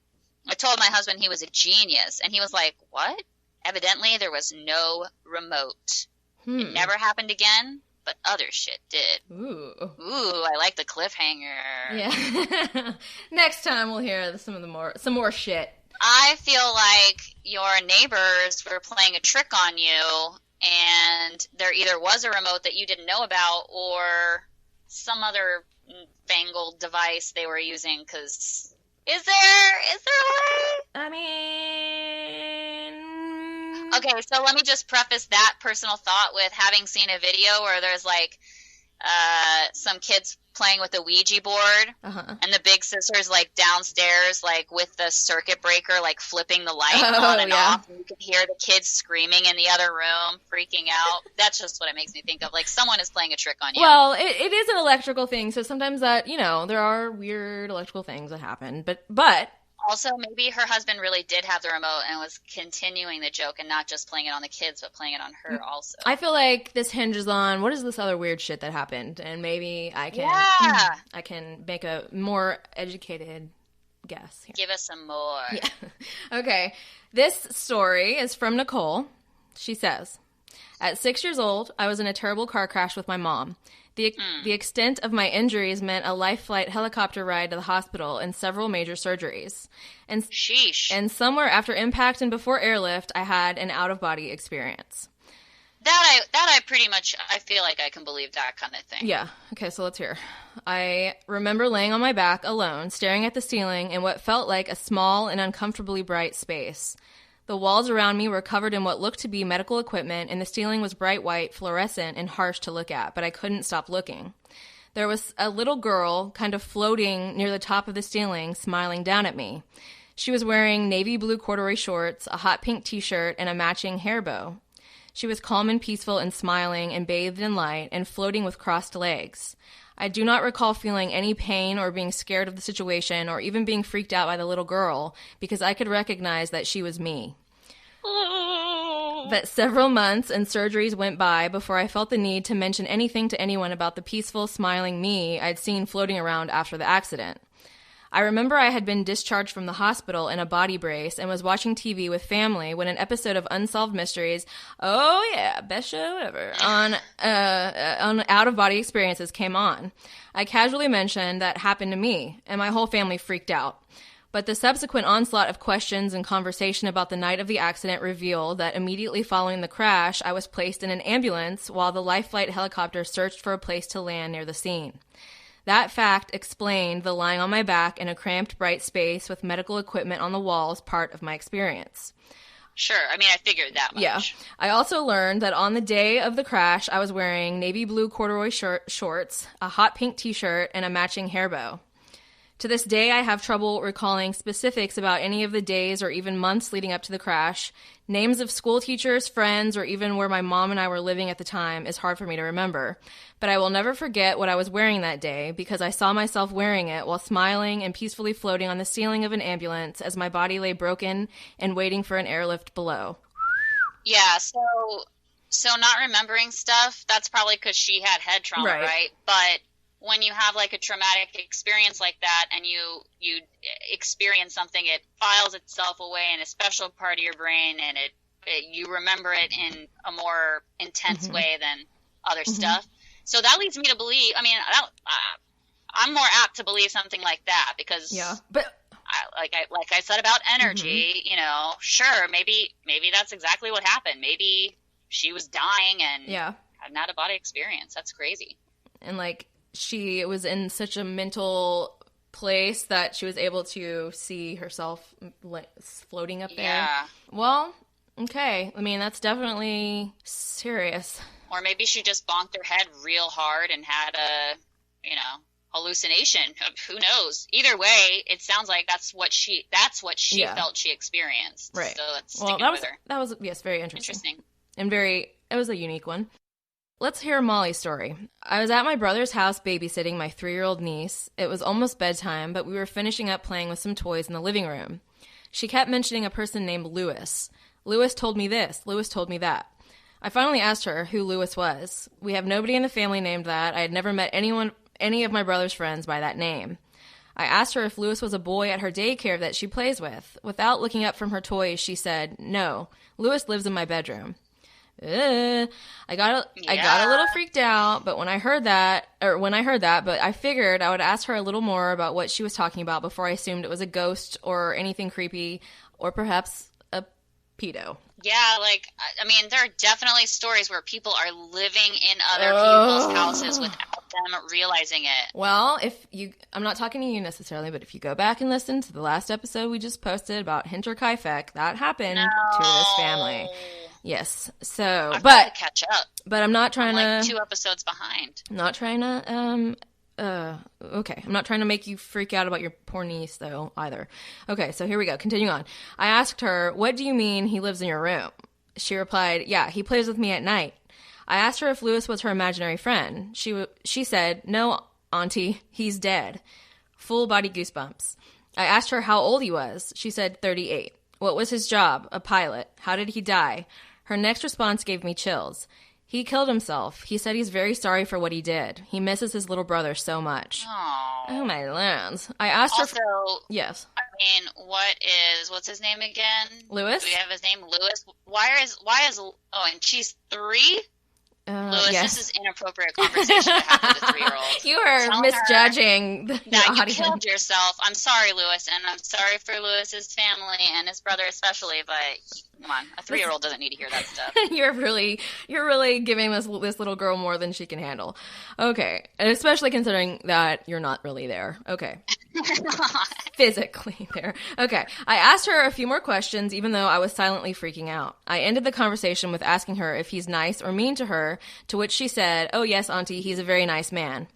I told my husband he was a genius, and he was like, what? Evidently, there was no remote. It never happened again. But other shit did. Ooh, I like the cliffhanger. Yeah. Next time we'll hear some more shit. I feel like your neighbors were playing a trick on you, and there either was a remote that you didn't know about, or some other fangled device they were using, because Is there a way? I mean... Okay, so let me just preface that personal thought with having seen a video where there's like some kids playing with a Ouija board, and the big sister's like downstairs, like with the circuit breaker, like flipping the light on and off. And you can hear the kids screaming in the other room, freaking out. That's just what it makes me think of. Like someone is playing a trick on you. Well, it is an electrical thing, so sometimes that, you know, there are weird electrical things that happen, but also, maybe her husband really did have the remote and was continuing the joke and not just playing it on the kids, but playing it on her also. I feel like this hinges on what is this other weird shit that happened, and maybe I can make a more educated guess here. Give us some more. Yeah. Okay. This story is from Nicole. She says, at 6 years old, I was in a terrible car crash with my mom. The extent of my injuries meant a life flight helicopter ride to the hospital and several major surgeries. And sheesh. And somewhere after impact and before airlift, I had an out-of-body experience. That I pretty much, I feel like I can believe that kind of thing. Yeah. Okay, so let's hear. I remember laying on my back alone, staring at the ceiling in what felt like a small and uncomfortably bright space. The walls around me were covered in what looked to be medical equipment, and the ceiling was bright white, fluorescent, and harsh to look at, but I couldn't stop looking. There was a little girl kind of floating near the top of the ceiling, smiling down at me. She was wearing navy blue corduroy shorts, a hot pink t-shirt, and a matching hair bow. She was calm and peaceful and smiling and bathed in light and floating with crossed legs. I do not recall feeling any pain or being scared of the situation or even being freaked out by the little girl because I could recognize that she was me. But several months and surgeries went by before I felt the need to mention anything to anyone about the peaceful, smiling me I'd seen floating around after the accident. I remember I had been discharged from the hospital in a body brace and was watching TV with family when an episode of Unsolved Mysteries, oh yeah, best show ever, on out-of-body experiences came on. I casually mentioned that happened to me, and my whole family freaked out. But the subsequent onslaught of questions and conversation about the night of the accident revealed that immediately following the crash, I was placed in an ambulance while the life flight helicopter searched for a place to land near the scene. That fact explained the lying on my back in a cramped, bright space with medical equipment on the walls part of my experience. Sure. I mean, I figured that much. Yeah. I also learned that on the day of the crash, I was wearing navy blue corduroy shorts, a hot pink t-shirt, and a matching hair bow. To this day, I have trouble recalling specifics about any of the days or even months leading up to the crash. Names of school teachers, friends, or even where my mom and I were living at the time is hard for me to remember. But I will never forget what I was wearing that day because I saw myself wearing it while smiling and peacefully floating on the ceiling of an ambulance as my body lay broken and waiting for an airlift below. Yeah, so not remembering stuff, that's probably because she had head trauma, right? But when you have like a traumatic experience like that and you experience something, it files itself away in a special part of your brain, and you remember it in a more intense way than other stuff. So that leads me to believe, I mean, I'm more apt to believe something like that because like I said about energy, you know, sure, maybe that's exactly what happened. Maybe she was dying and had an out-of-body experience. That's crazy. And like, she was in such a mental place that she was able to see herself floating up there. Yeah. Well, okay. I mean, that's definitely serious. Or maybe she just bonked her head real hard and had a, hallucination. Who knows? Either way, it sounds like that's what she felt she experienced. Right. So that's sticking with her. That was very interesting. And it was a unique one. Let's hear Molly's story. I was at my brother's house babysitting my 3-year-old niece. It was almost bedtime, but we were finishing up playing with some toys in the living room. She kept mentioning a person named Lewis. Lewis told me this. Lewis told me that. I finally asked her who Lewis was. We have nobody in the family named that. I had never met any of my brother's friends by that name. I asked her if Lewis was a boy at her daycare that she plays with. Without looking up from her toys, she said, "No, Lewis lives in my bedroom." I got a little freaked out, but when I heard that, but I figured I would ask her a little more about what she was talking about before I assumed it was a ghost or anything creepy, or perhaps a pedo. Yeah, like, I mean, there are definitely stories where people are living in other people's houses without them realizing it. Well, I'm not talking to you necessarily, but if you go back and listen to the last episode we just posted about Hinterkaifeck, that happened to this family. Yes. So, I've got to catch up. But I'm not trying I'm like 2 episodes behind. I'm not trying to, okay. I'm not trying to make you freak out about your poor niece, though, either. Okay, so here we go. Continuing on. I asked her, what do you mean he lives in your room? She replied, yeah, he plays with me at night. I asked her if Lewis was her imaginary friend. She said, no, Auntie, he's dead. Full body goosebumps. I asked her how old he was. She said 38. What was his job? A pilot. How did he die? Her next response gave me chills. He killed himself. He said he's very sorry for what he did. He misses his little brother so much. Aww. Oh, my lands. I asked her... Yes. I mean, what's his name again? Lewis? Do we have his name? Lewis? Why is... Oh, and she's 3? Lewis, yes. This is inappropriate conversation to have with a 3-year-old. You are misjudging the audience. You killed yourself. I'm sorry, Lewis, and I'm sorry for Lewis's family and his brother especially, but come on, a 3-year-old doesn't need to hear that stuff. You're really giving this little girl more than she can handle. Okay, and especially considering that you're not really there. Okay. Physically there. Okay. I asked her a few more questions, even though I was silently freaking out. I ended the conversation with asking her if he's nice or mean to her, to which she said, oh yes, Auntie, he's a very nice man.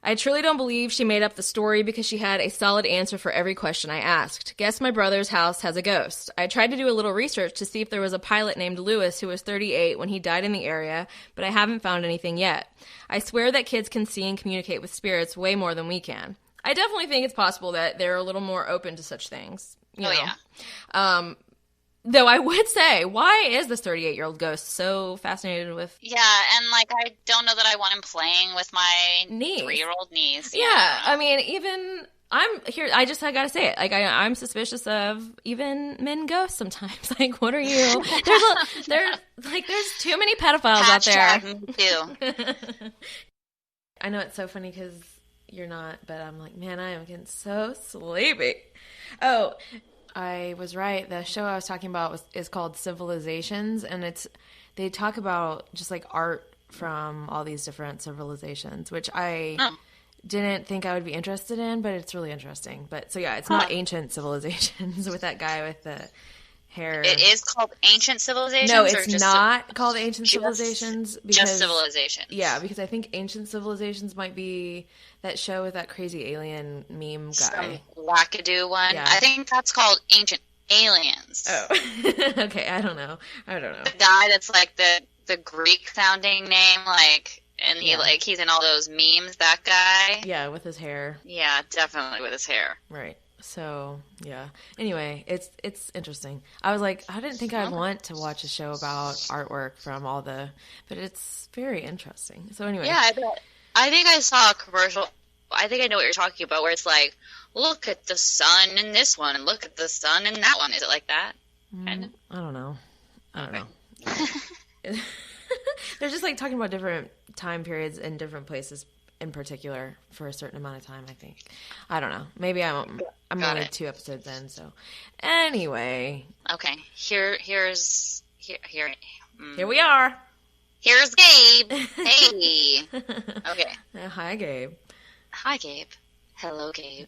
I truly don't believe she made up the story because she had a solid answer for every question I asked. Guess my brother's house has a ghost. I tried to do a little research to see if there was a pilot named Lewis who was 38 when he died in the area, but I haven't found anything yet. I swear that kids can see and communicate with spirits way more than we can. I definitely think it's possible that they're a little more open to such things. You know? Yeah. Though I would say, why is this 38-year-old ghost so fascinated with... Yeah, and, like, I don't know that I want him playing with my 3-year-old niece. Yeah, I mean, even... I gotta say it. Like, I'm suspicious of even men ghosts sometimes. Like, what are you... There's too many pedophiles out there. Me too. I know it's so funny because... You're not, but I'm like, man, I am getting so sleepy. Oh, I was right. The show I was talking about is called Civilizations, and they talk about just like art from all these different civilizations, which I didn't think I would be interested in, but it's really interesting. But so yeah, it's not Ancient Civilizations with that guy with the hair. It is called Ancient Civilizations? No, it's not called Ancient Civilizations. Just Civilizations. Yeah, because I think Ancient Civilizations might be that show with that crazy alien meme guy. Some wackadoo one. Yeah. I think that's called Ancient Aliens. Oh. Okay, I don't know. The guy that's like the Greek sounding name, like, and he's in all those memes, that guy. Yeah, with his hair. Yeah, definitely with his hair. Right. So, yeah. Anyway, it's interesting. I was like, I didn't think I'd want to watch a show about artwork from but it's very interesting. So anyway. Yeah, I think I saw a commercial. I think I know what you're talking about, where it's like, look at the sun in this one, and look at the sun in that one. Is it like that? Kind of? I don't know. They're just like talking about different time periods in different places in particular for a certain amount of time, I think. I don't know. Maybe I'm only 2 episodes in, so. Anyway. Okay. Here we are. Here's Gabe. Hey. Okay. Hi, Gabe. Hi, Gabe. Hello, Gabe.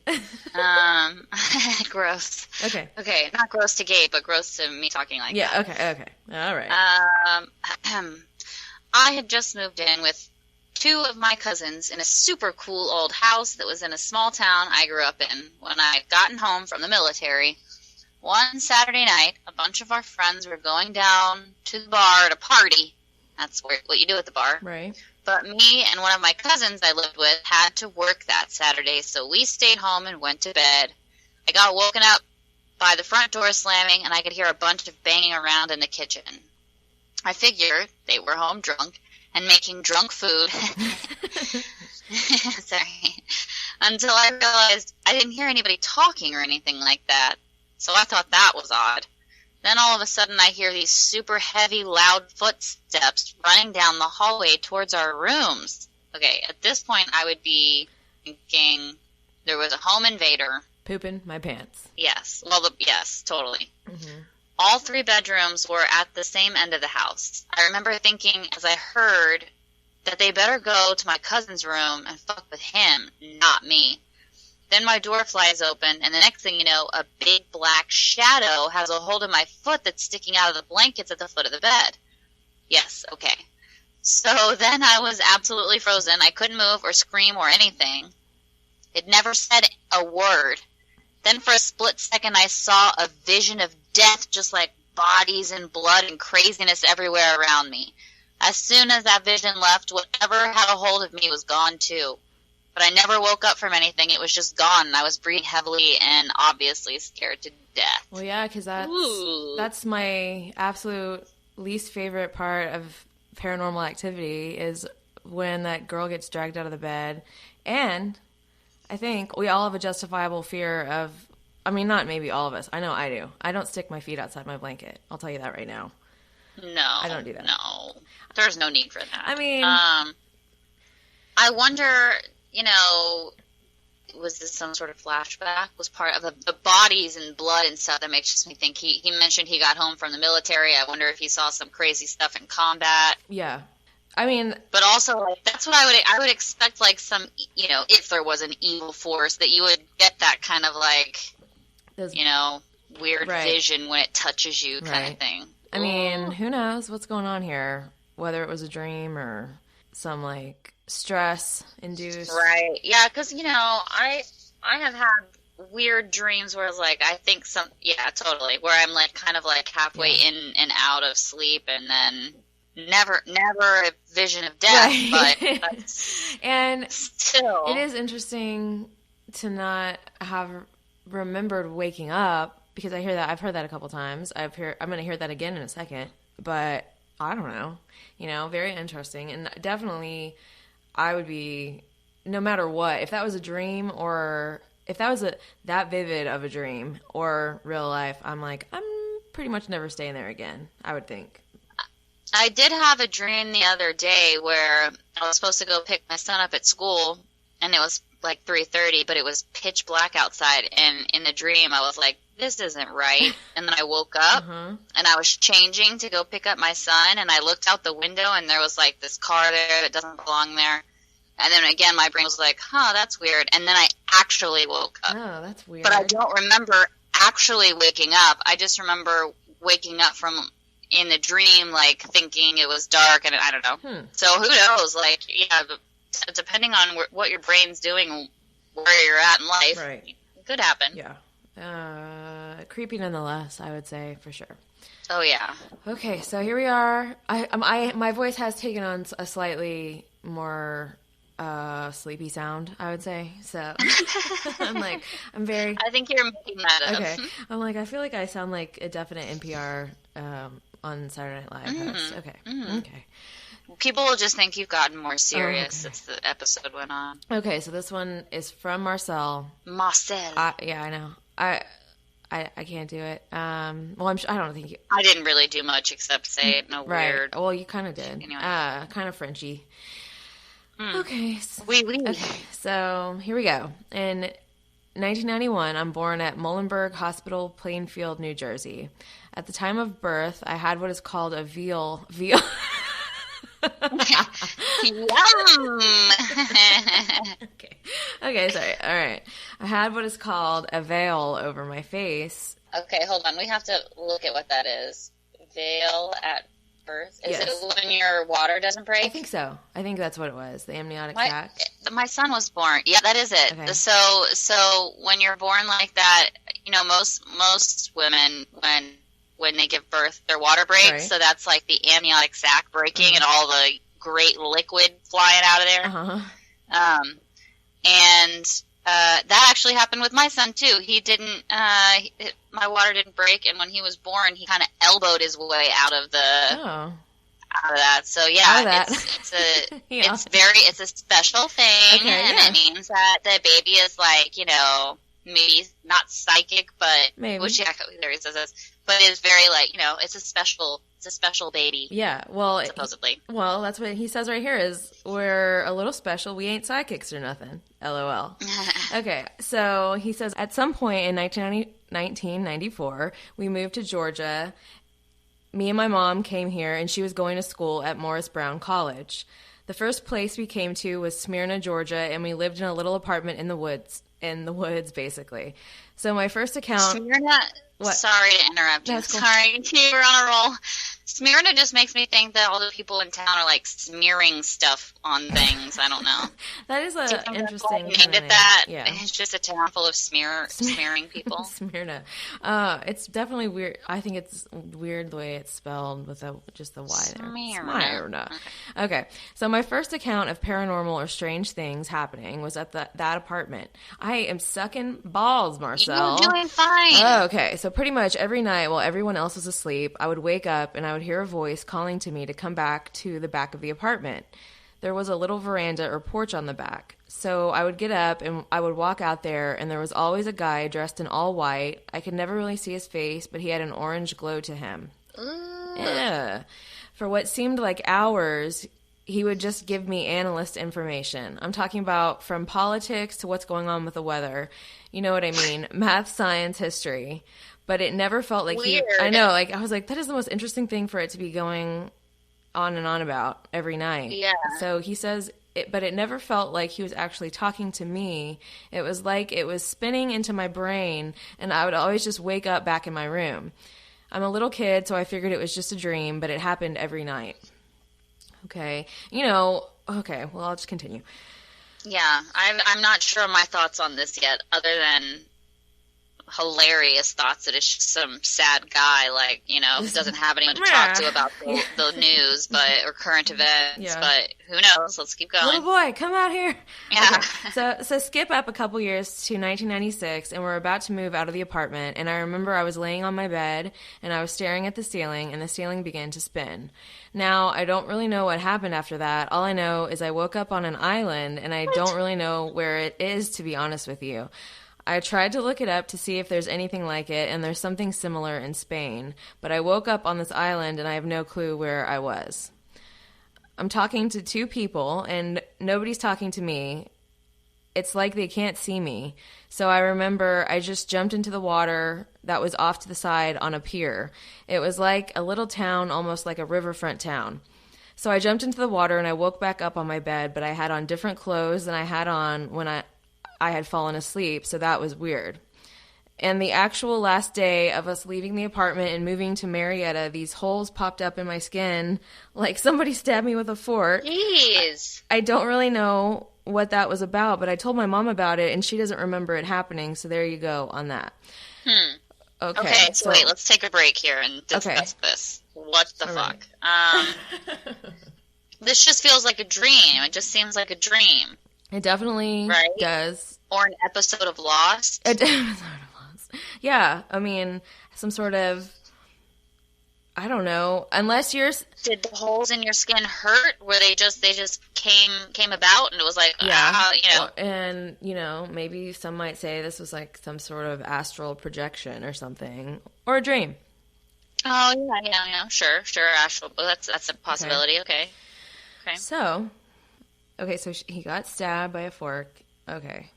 Gross. Okay. Okay, not gross to Gabe, but gross to me talking like that. Yeah, okay. All right. I had just moved in with 2 of my cousins in a super cool old house that was in a small town I grew up in when I had gotten home from the military. One Saturday night, a bunch of our friends were going down to the bar to party. That's what you do at the bar. Right. But me and one of my cousins I lived with had to work that Saturday, so we stayed home and went to bed. I got woken up by the front door slamming, and I could hear a bunch of banging around in the kitchen. I figured they were home drunk and making drunk food. Sorry. Until I realized I didn't hear anybody talking or anything like that, so I thought that was odd. Then all of a sudden I hear these super heavy, loud footsteps running down the hallway towards our rooms. Okay, at this point I would be thinking there was a home invader. Pooping my pants. Yes. Well, yes, totally. Mm-hmm. all 3 bedrooms were at the same end of the house. I remember thinking, as I heard, that they better go to my cousin's room and fuck with him, not me. Then my door flies open, and the next thing you know, a big black shadow has a hold of my foot that's sticking out of the blankets at the foot of the bed. Yes, okay. So then I was absolutely frozen. I couldn't move or scream or anything. It never said a word. Then for a split second, I saw a vision of death, just like bodies and blood and craziness everywhere around me. As soon as that vision left, whatever had a hold of me was gone too. But I never woke up from anything. It was just gone, and I was breathing heavily and obviously scared to death. Well, yeah, because that's my absolute least favorite part of Paranormal Activity is when that girl gets dragged out of the bed. And I think we all have a justifiable fear of, I mean, not maybe all of us. I know I do. I don't stick my feet outside my blanket. I'll tell you that right now. No. I don't do that. No. There's no need for that. I mean, I wonder, was this some sort of flashback? Was part of the bodies and blood and stuff that makes me think he mentioned he got home from the military. I wonder if he saw some crazy stuff in combat. Yeah. I mean, but also, like, that's what I would expect, like, some, if there was an evil force, that you would get that kind of, like, weird vision when it touches you kind of thing. I mean, who knows what's going on here? Whether it was a dream or some, like, stress-induced. Right. Yeah, because, I have had weird dreams where it's like, I think totally, where I'm, like, kind of, like, halfway in and out of sleep, and then never a vision of death, but and still. It is interesting to not have remembered waking up, because I hear that, I've heard that a couple times. I'm going to hear that again in a second, but I don't know, very interesting. And definitely I would be, no matter what, if that was a dream or if that was that vivid of a dream or real life, I'm like, I'm pretty much never staying there again, I would think. I did have a dream the other day where I was supposed to go pick my son up at school, and it was like 3:30, but it was pitch black outside, and in the dream I was like, this isn't right. And then I woke up, and I was changing to go pick up my son, and I looked out the window, and there was like this car there that doesn't belong there. And then again, my brain was like, that's weird. And then I actually woke up. Oh, that's weird. But I don't remember actually waking up. I just remember waking up from in the dream, like, thinking it was dark, and I don't know. So who knows? Like, depending on what your brain's doing, where you're at in life, it could happen. Yeah. Creepy nonetheless, I would say, for sure. Oh, yeah. Okay, so here we are. My voice has taken on a slightly more sleepy sound, I would say. So I think you're making that up. Okay. I'm like, I feel like I sound like a definite NPR on Saturday Night Live host. Okay. Okay. People will just think you've gotten more serious since the episode went on. Okay, so this one is from Marcel. Yeah, I know. I can't do it. Well, I don't think you... I didn't really do much except say it in a weird... Well, you kind of did. Anyway. Kind of Frenchy. Okay. Okay, so here we go. In 1991, I'm born at Muhlenberg Hospital, Plainfield, New Jersey. At the time of birth, I had what is called a veal. Yum! Okay, sorry. All right. I had what is called a veil over my face. Okay, hold on. We have to look at what that is. Veil at birth? Is it when your water doesn't break? I think so. I think that's what it was. The amniotic sac. My son was born. Yeah, that is it. Okay. So when you're born like that, most women, when they give birth, their water breaks. Right. So that's like the amniotic sac breaking and all the great liquid flying out of there. And that actually happened with my son too. He didn't. My water didn't break, and when he was born, he kind of elbowed his way out of that. So yeah, it's a special thing, and it means that the baby is like, maybe not psychic, but maybe. Which there he says this, but it's very like, it's a special baby. Yeah, well, supposedly. Well, that's what he says right here is we're a little special. We ain't psychics or nothing. LOL. Okay, so he says at some point in 1990, 1994. We moved to Georgia. Me and my mom came here, and she was going to school at Morris Brown College. The first place we came to was Smyrna, Georgia, and we lived in a little apartment in the woods, basically. So my first account... Smyrna... What? Sorry to interrupt you. Cool. Sorry, you were on a roll. Smyrna just makes me think that all the people in town are like smearing stuff on things. I don't know. That is an interesting named it that. Yeah. It's just a town full of smearing people. Smyrna. It's definitely weird. I think it's weird the way it's spelled with just the Y there. Smyrna. Okay. So my first account of paranormal or strange things happening was at that apartment. I am sucking balls, Marcel. You're doing fine. Oh, okay. So pretty much every night while everyone else was asleep, I would wake up and I would hear a voice calling to me to come back to the back of the apartment. There was a little veranda or porch on the back. So I would get up and I would walk out there, and there was always a guy dressed in all white. I could never really see his face, but he had an orange glow to him. Yeah. For what seemed like hours, he would just give me analyst information. I'm talking about from politics to what's going on with the weather. You know what I mean? Math, science, history. But it never felt like weird. I know, like, I was like, that is the most interesting thing for it to be going on and on about every night. Yeah. So he says, but it never felt like he was actually talking to me. It was like it was spinning into my brain, and I would always just wake up back in my room. I'm a little kid, so I figured it was just a dream, but it happened every night. Okay. Okay, well, I'll just continue. Yeah, I'm not sure of my thoughts on this yet, other than hilarious thoughts that it's just some sad guy, like, doesn't have anyone to talk to about the news, or current events, yeah. But who knows? Let's keep going. Little boy, come out here. Yeah. Okay. So skip up a couple years to 1996, and we're about to move out of the apartment, and I remember I was laying on my bed, and I was staring at the ceiling, and the ceiling began to spin. Now, I don't really know what happened after that. All I know is I woke up on an island, and I don't really know where it is, to be honest with you. I tried to look it up to see if there's anything like it, and there's something similar in Spain. But I woke up on this island, and I have no clue where I was. I'm talking to two people, and nobody's talking to me. It's like they can't see me. So I remember I just jumped into the water that was off to the side on a pier. It was like a little town, almost like a riverfront town. So I jumped into the water, and I woke back up on my bed, but I had on different clothes than I had on when I had fallen asleep, so that was weird. And the actual last day of us leaving the apartment and moving to Marietta, these holes popped up in my skin like somebody stabbed me with a fork. Jeez. I don't really know what that was about, but I told my mom about it, and she doesn't remember it happening, so there you go on that. Okay, so wait, let's take a break here and discuss this. What the fuck? This just feels like a dream. It just seems like a dream. It definitely does. Or an episode of Lost. Yeah, I mean, some sort of, I don't know, unless you're... Did the holes in your skin hurt? Where they just came about and it was like, And, maybe some might say this was like some sort of astral projection or something. Or a dream. Oh, yeah, sure, astral. That's a possibility, okay. So he got stabbed by a fork. Okay,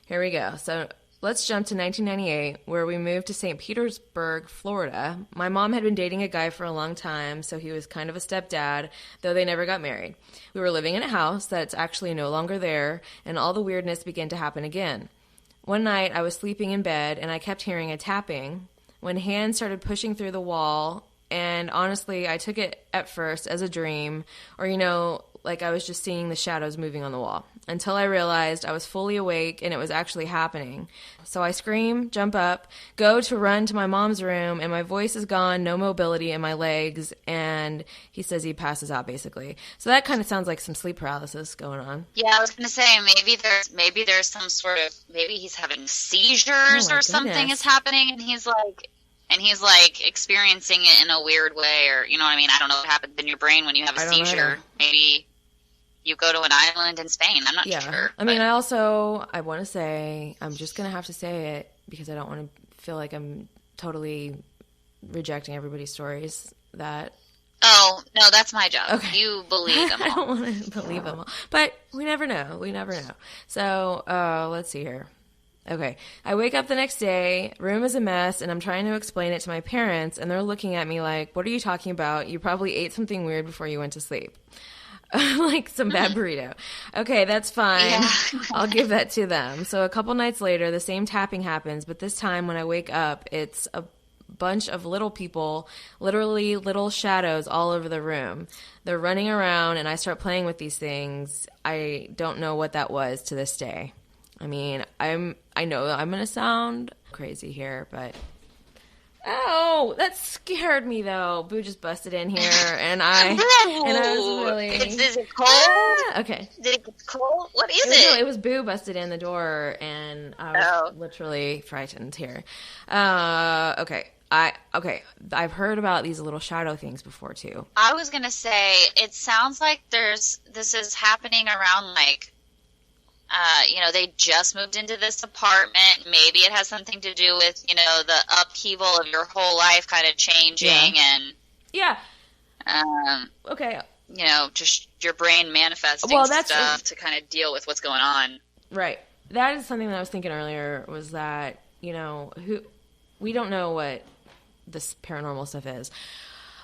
here we go. So let's jump to 1998, where we moved to St. Petersburg, Florida. My mom had been dating a guy for a long time, so he was kind of a stepdad, though they never got married. We were living in a house that's actually no longer there, and all the weirdness began to happen again. One night, I was sleeping in bed, and I kept hearing a tapping when hands started pushing through the wall, and honestly, I took it at first as a dream, or, like I was just seeing the shadows moving on the wall, until I realized I was fully awake and it was actually happening. So I scream, jump up, go to run to my mom's room, and my voice is gone, no mobility in my legs, and he says he passes out, basically. So that kind of sounds like some sleep paralysis going on. Yeah, I was going to say, maybe there's some sort of, maybe he's having seizures or something is happening, and he's like experiencing it in a weird way, or, you know what I mean? I don't know what happens in your brain when you have a seizure. Maybe you go to an island in Spain. I'm not sure. I mean, I want to say, I'm just going to have to say it because I don't want to feel like I'm totally rejecting everybody's stories that... Oh, no, that's my job. Okay. You believe them all. I don't want to believe them all. But we never know. So, let's see here. Okay. I wake up the next day, room is a mess, and I'm trying to explain it to my parents, and they're looking at me like, what are you talking about? You probably ate something weird before you went to sleep. Like some bad burrito. Okay, that's fine. Yeah. I'll give that to them. So a couple nights later, the same tapping happens, but this time when I wake up, it's a bunch of little people, literally little shadows all over the room. They're running around, and I start playing with these things. I don't know what that was to this day. I mean, I know I'm going to sound crazy here, but... Oh, that scared me, though. Boo just busted in here, and I was really... Is it cold? Okay. Did it get cold? What is it? No, it was Boo busted in the door, and I was literally frightened here. Okay. I've heard about these little shadow things before, too. I was going to say, it sounds like this is happening around, like, they just moved into this apartment. Maybe it has something to do with, the upheaval of your whole life kind of changing Okay. Just your brain manifesting stuff to kind of deal with what's going on. Right. That is something that I was thinking earlier, was that, we don't know what this paranormal stuff is.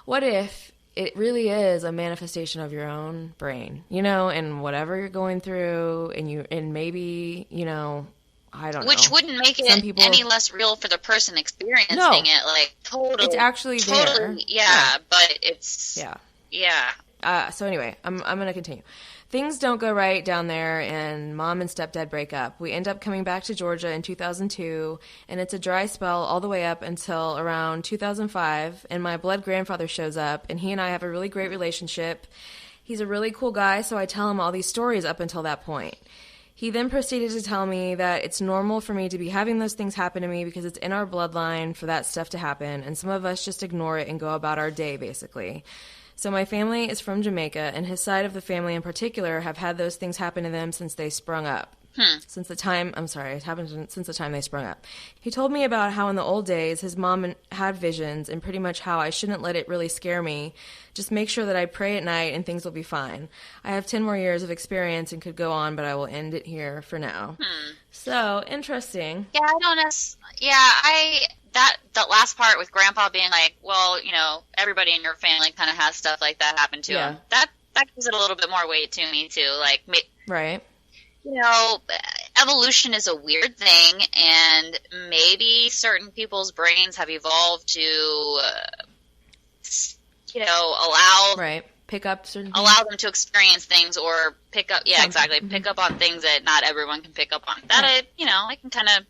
What if it really is a manifestation of your own brain, and whatever you're going through, and maybe, I don't know. Which wouldn't make it any less real for the person experiencing it. Like, totally. It's actually there. Yeah, but it's... Yeah. So anyway, I'm going to continue. Things don't go right down there, and Mom and Stepdad break up. We end up coming back to Georgia in 2002, and it's a dry spell all the way up until around 2005, and my blood grandfather shows up, and he and I have a really great relationship. He's a really cool guy, so I tell him all these stories up until that point. He then proceeded to tell me that it's normal for me to be having those things happen to me because it's in our bloodline for that stuff to happen, and some of us just ignore it and go about our day, basically. So my family is from Jamaica, and his side of the family in particular have had those things happen to them since they sprung up. It happened since the time they sprung up. He told me about how in the old days his mom had visions, and pretty much how I shouldn't let it really scare me. Just make sure that I pray at night and things will be fine. I have 10 more years of experience and could go on, but I will end it here for now. So, interesting. Yeah, I don't know. That last part with Grandpa being like, well, everybody in your family kind of has stuff like that happen to him. That gives it a little bit more weight to me too. Like, right. Evolution is a weird thing, and maybe certain people's brains have evolved to, allow pick up certain allow them to experience things or pick up pick up on things that not everyone can pick up on. That I can kind of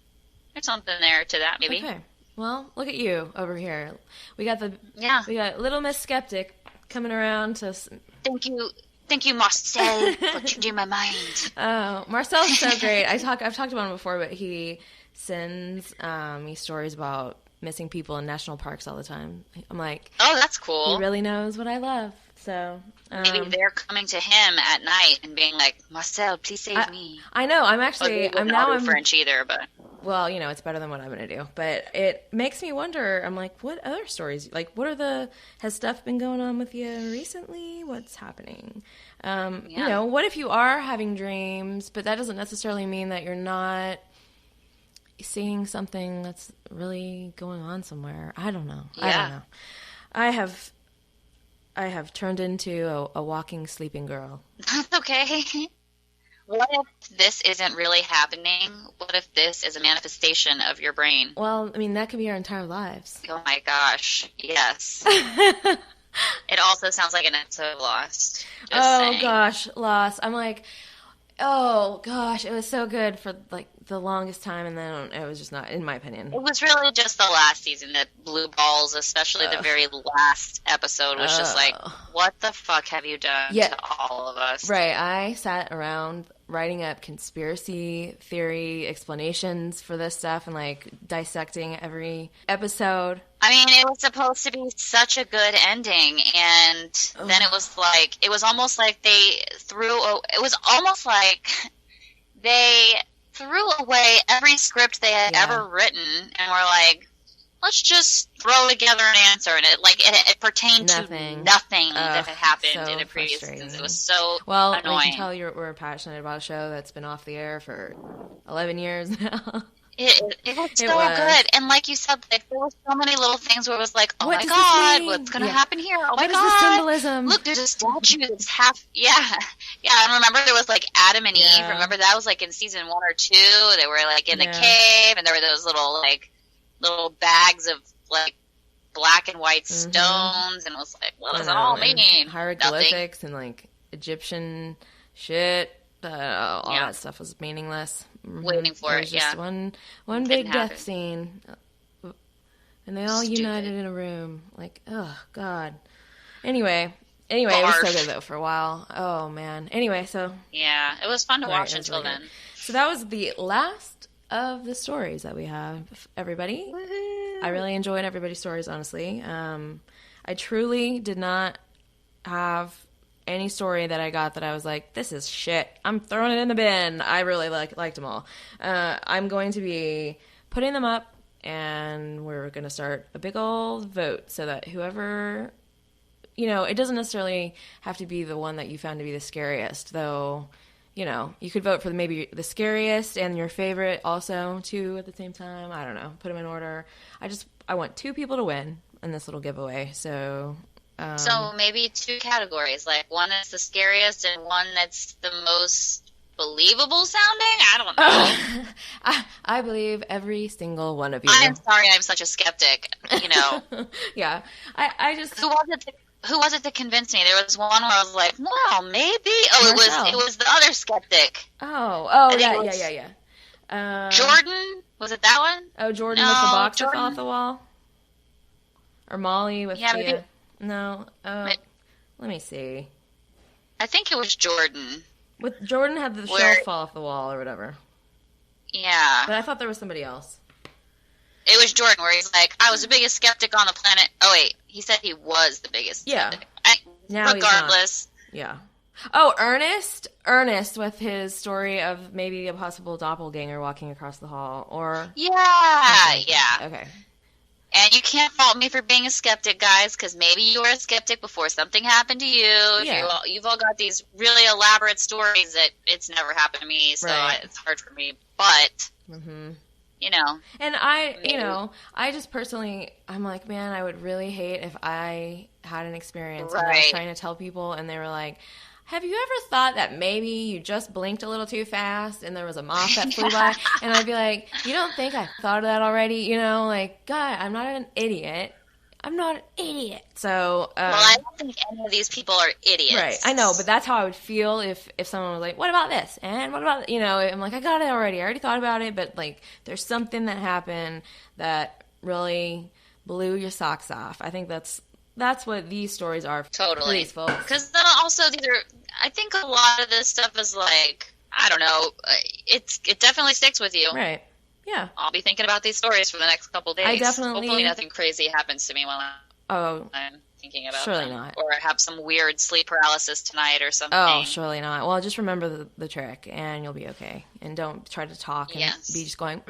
there's something there to that maybe. Okay. Well, look at you over here. We got Little Miss Skeptic coming around to. Thank you, Marcel, for changing my mind. Oh, Marcel's so great. I've talked about him before, but he sends me stories about missing people in national parks all the time. I'm like, oh, that's cool. He really knows what I love. So maybe they're coming to him at night and being like, Marcel, please save me. I know. I'm French either, but. Well, it's better than what I'm going to do. But it makes me wonder, I'm like, what other stories? Like, has stuff been going on with you recently? What's happening? What if you are having dreams, but that doesn't necessarily mean that you're not seeing something that's really going on somewhere? I don't know. Yeah. I don't know. I have turned into a walking, sleeping girl. That's okay. What if this isn't really happening? What if this is a manifestation of your brain? Well, I mean, that could be our entire lives. Oh my gosh, yes. It also sounds like an episode of Lost. Gosh, Lost. I'm like, oh gosh, it was so good for like the longest time, and then it was just not, in my opinion. It was really just the last season that blew balls, especially the very last episode was just like, what the fuck have you done to all of us? Right, I sat around writing up conspiracy theory explanations for this stuff and like dissecting every episode. I mean, it was supposed to be such a good ending, and then it was almost like they threw away every script they had ever written, and were like, let's just throw together an answer, and it pertained to nothing that had happened in the previous seasons. It was so annoying. I can tell we're passionate about a show that's been off the air for 11 years now. It was so good. And like you said, like, there were so many little things where it was like, oh my God, what's going to happen here? Oh my God. What is the symbolism? Look, there's a statue that's half, yeah. And remember there was like Adam and Eve. Remember that was like in season 1 or 2. They were like in the cave, and there were those little bags of like black and white stones, and it was like, what does it all mean? Hieroglyphics and like Egyptian shit. All that stuff was meaningless. Waiting for it, just one big death scene, and they all united in a room. Like, oh God. Anyway, it was so good though for a while. Oh man. Anyway, so yeah, it was fun to watch until then. So that was the last of the stories that we have. Everybody, woo-hoo. I really enjoyed everybody's stories. Honestly, I truly did not have any story that I got that I was like, this is shit, I'm throwing it in the bin. I really liked them all. I'm going to be putting them up, and we're going to start a big old vote so that whoever, it doesn't necessarily have to be the one that you found to be the scariest, though, you could vote for maybe the scariest and your favorite also too at the same time. I don't know, put them in order. I want 2 people to win in this little giveaway, so maybe 2 categories, like one that's the scariest and one that's the most believable sounding? I don't know. I believe every single one of you. I'm sorry I'm such a skeptic, Yeah. I just... Who was it that convinced me? There was one where I was like, well, maybe. Oh, it was the other skeptic. Yeah. Jordan? Was it that one? Oh, Jordan with the box that fell off the wall? Or Molly with the... No. Let me see. I think it was Jordan. With Jordan had the shelf fall off the wall or whatever. Yeah. But I thought there was somebody else. It was Jordan where he's like, I was the biggest skeptic on the planet. Oh, wait. He said he was the biggest skeptic. Now regardless. He's not. Yeah. Oh, Ernest? Ernest with his story of maybe a possible doppelganger walking across the hall. Or... Yeah. Okay. And you can't fault me for being a skeptic, guys, because maybe you were a skeptic before something happened to you. Yeah. You've all got these really elaborate stories that it's never happened to me, so it's hard for me. But, and I just personally, I'm like, man, I would really hate if I had an experience and I was trying to tell people and they were like, have you ever thought that maybe you just blinked a little too fast and there was a moth that flew by? And I'd be like, you don't think I thought of that already? God, I'm not an idiot. So, I don't think any of these people are idiots. Right. I know, but that's how I would feel if someone was like, what about this? And what about, I'm like, I got it already. I already thought about it, but like, there's something that happened that really blew your socks off. I think that's what these stories are. Totally. These folks. Because then also I think a lot of this stuff is like, I don't know, it definitely sticks with you. Right. Yeah. I'll be thinking about these stories for the next couple days. I definitely... Hopefully nothing crazy happens to me while I'm thinking about surely them. Not. Or I have some weird sleep paralysis tonight or something. Oh, surely not. Well, just remember the trick and you'll be okay. And don't try to talk and be just going,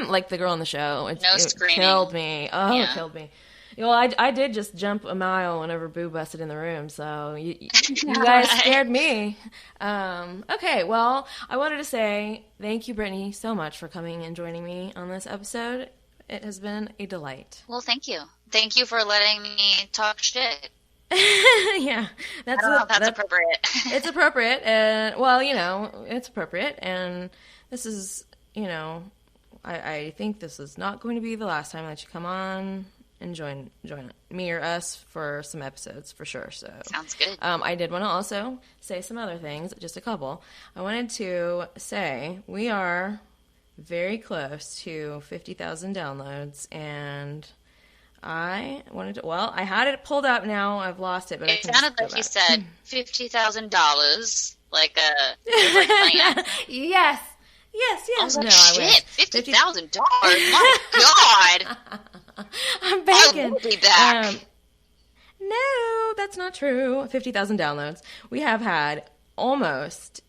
like the girl on the show. It screaming. Killed me. Oh, it killed me. I did just jump a mile whenever Boo busted in the room, so you guys scared me. Okay, well, I wanted to say thank you, Brittany, so much for coming and joining me on this episode. It has been a delight. Well, thank you. Thank you for letting me talk shit. Yeah, that's appropriate. It's appropriate, and it's appropriate, and this is, I think this is not going to be the last time that you come on and join me or us for some episodes for sure. So sounds good. I did want to also say some other things, just a couple. I wanted to say we are very close to 50,000 downloads, and I wanted to. Well, I had it pulled up now. I've lost it, but it sounded like you said $50,000, like a plan. Yes. I was like, shit, $50,000. My God. I'm begging. I will be back. No, that's not true. 50,000 downloads. We have had almost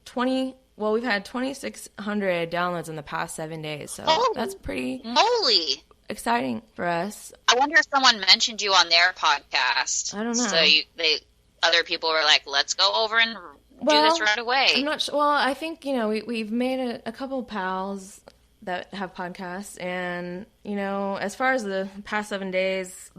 20. Well, we've had 2,600 downloads in the past 7 days. So that's pretty exciting for us. I wonder if someone mentioned you on their podcast. I don't know. So other people were like, let's go over and do this right away. I'm not sure. Well, I think, we've made a couple pals that have podcasts. And, you know, as far as the past 7 days,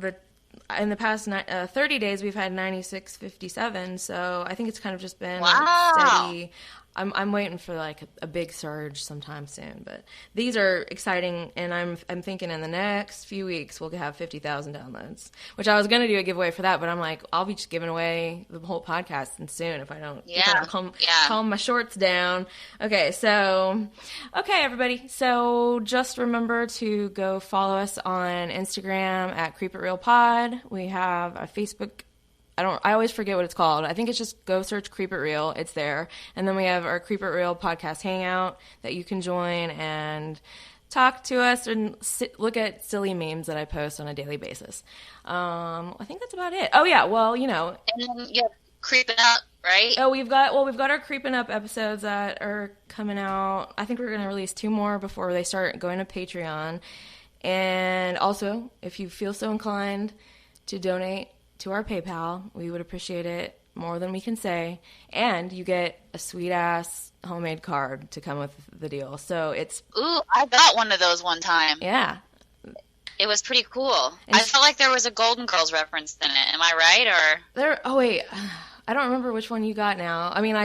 in the past 30 days, we've had 9657. So I think it's kind of just been steady. I'm waiting for like a big surge sometime soon, but these are exciting, and I'm thinking in the next few weeks we'll have 50,000 downloads. Which I was going to do a giveaway for that, but I'm like, I'll be just giving away the whole podcast and soon if I don't calm my shorts down. Okay, everybody. So just remember to go follow us on Instagram at Creep It Real Pod. We have a Facebook. I always forget what it's called. I think it's just go search Creep It Real. It's there. And then we have our Creep It Real podcast hangout that you can join and talk to us and look at silly memes that I post on a daily basis. I think that's about it. Oh, yeah. Well, you know. And then you have Creeping Up, right? Oh, we've got our Creeping Up episodes that are coming out. I think we're going to release 2 more before they start going to Patreon. And also, if you feel so inclined to donate to our PayPal, we would appreciate it more than we can say, and you get a sweet ass homemade card to come with the deal. So it's I got one of those one time. Yeah, it was pretty cool. And I felt like there was a Golden Girls reference in it. Am I right? Or there? Oh wait, I don't remember which one you got now. I mean,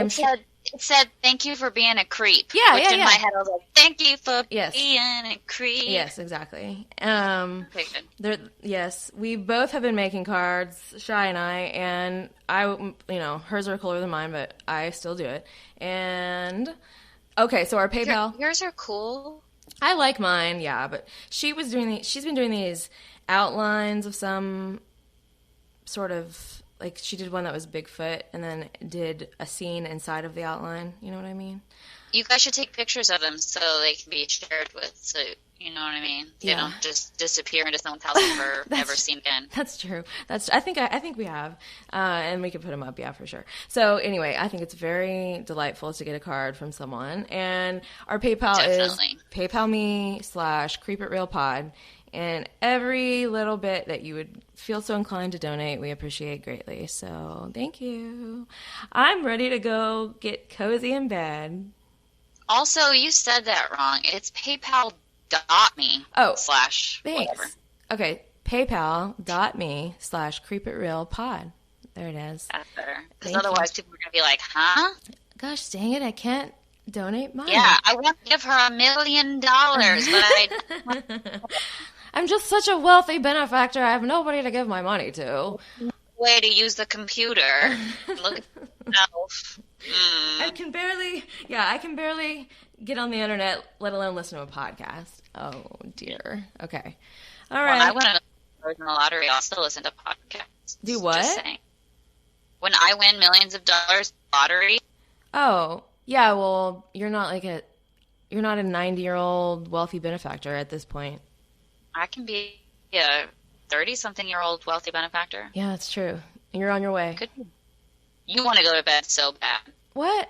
It said, "Thank you for being a creep." Yeah, which in my head I was like, "Thank you for being a creep." Yes, exactly. Okay, good. Yes, we both have been making cards, Shy and I, hers are cooler than mine, but I still do it. And okay, so our PayPal. Yours are cool. I like mine, yeah, but she's been doing these outlines of some sort of. Like, she did one that was Bigfoot and then did a scene inside of the outline. You know what I mean? You guys should take pictures of them so they can be shared with. So, you know what I mean? They don't just disappear into someone's house and never seen again. That's true. I think we have. And we can put them up, yeah, for sure. So, anyway, I think it's very delightful to get a card from someone. And our PayPal is paypal.me/creepitrealpod. And every little bit that you would feel so inclined to donate, we appreciate greatly. So, thank you. I'm ready to go get cozy in bed. Also, you said that wrong. It's paypal.me / whatever. Okay, paypal.me/creepitrealpod. There it is. That's better. Because otherwise people are going to be like, huh? Gosh, dang it, I can't donate mine. Yeah, I want to give her $1 million, but I... I'm just such a wealthy benefactor. I have nobody to give my money to. Way to use the computer. Look at yourself. I can barely get on the internet, let alone listen to a podcast. Oh, dear. Okay. All right. When I win in the lottery, I'll still listen to podcasts. Do what? Just saying. When I win millions of dollars lottery. Oh, yeah, well, you're not a 90-year-old wealthy benefactor at this point. I can be a 30-something-year-old wealthy benefactor. Yeah, that's true. You're on your way. You want to go to bed so bad. What?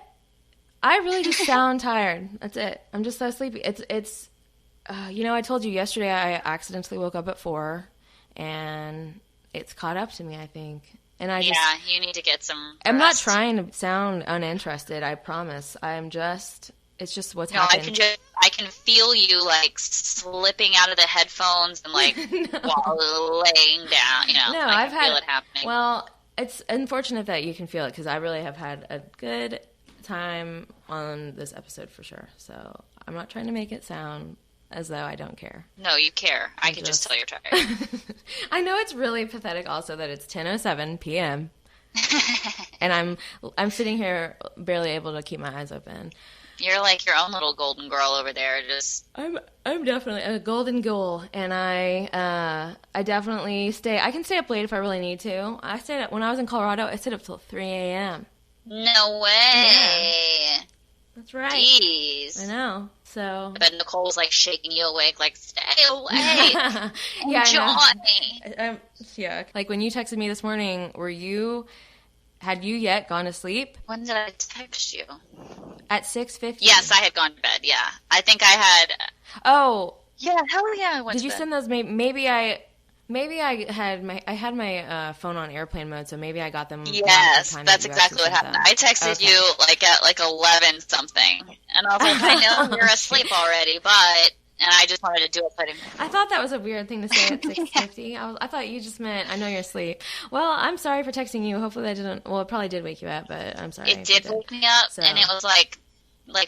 I really just sound tired. That's it. I'm just so sleepy. It's I told you yesterday I accidentally woke up at 4, and it's caught up to me, I think. And you need to get some rest. I'm not trying to sound uninterested, I promise. It's just what's happening. I can feel you, like, slipping out of the headphones and, like, while laying down, No, I can feel it happening. Well, it's unfortunate that you can feel it, because I really have had a good time on this episode for sure. So I'm not trying to make it sound as though I don't care. No, you care. I can just tell you're tired. I know it's really pathetic also that it's 10:07 p.m. and I'm sitting here barely able to keep my eyes open. You're like your own little golden girl over there. I'm definitely a golden ghoul, and I definitely I can stay up late if I really need to. When I was in Colorado, I stayed up till 3 a.m. No way. Yeah. That's right. Jeez. I know. So. But Nicole was like shaking you awake, like, stay awake. Enjoy me. Yeah. Like when you texted me this morning, had you yet gone to sleep? When did I text you? At 6:50. Yes, I had gone to bed, yeah. I think I had. Oh. Yeah, hell yeah, I went to bed. Did you send those? Maybe I had my phone on airplane mode, so maybe I got them. Yes, that's exactly what happened. I texted you like at 11 something, and I was like, I know you're asleep already, but And I just wanted to do it. I thought that was a weird thing to say at 6:50. I thought you just meant, I know you're asleep. Well, I'm sorry for texting you. Hopefully that didn't, well, it probably did wake you up, but I'm sorry. It did wake me up, and it was like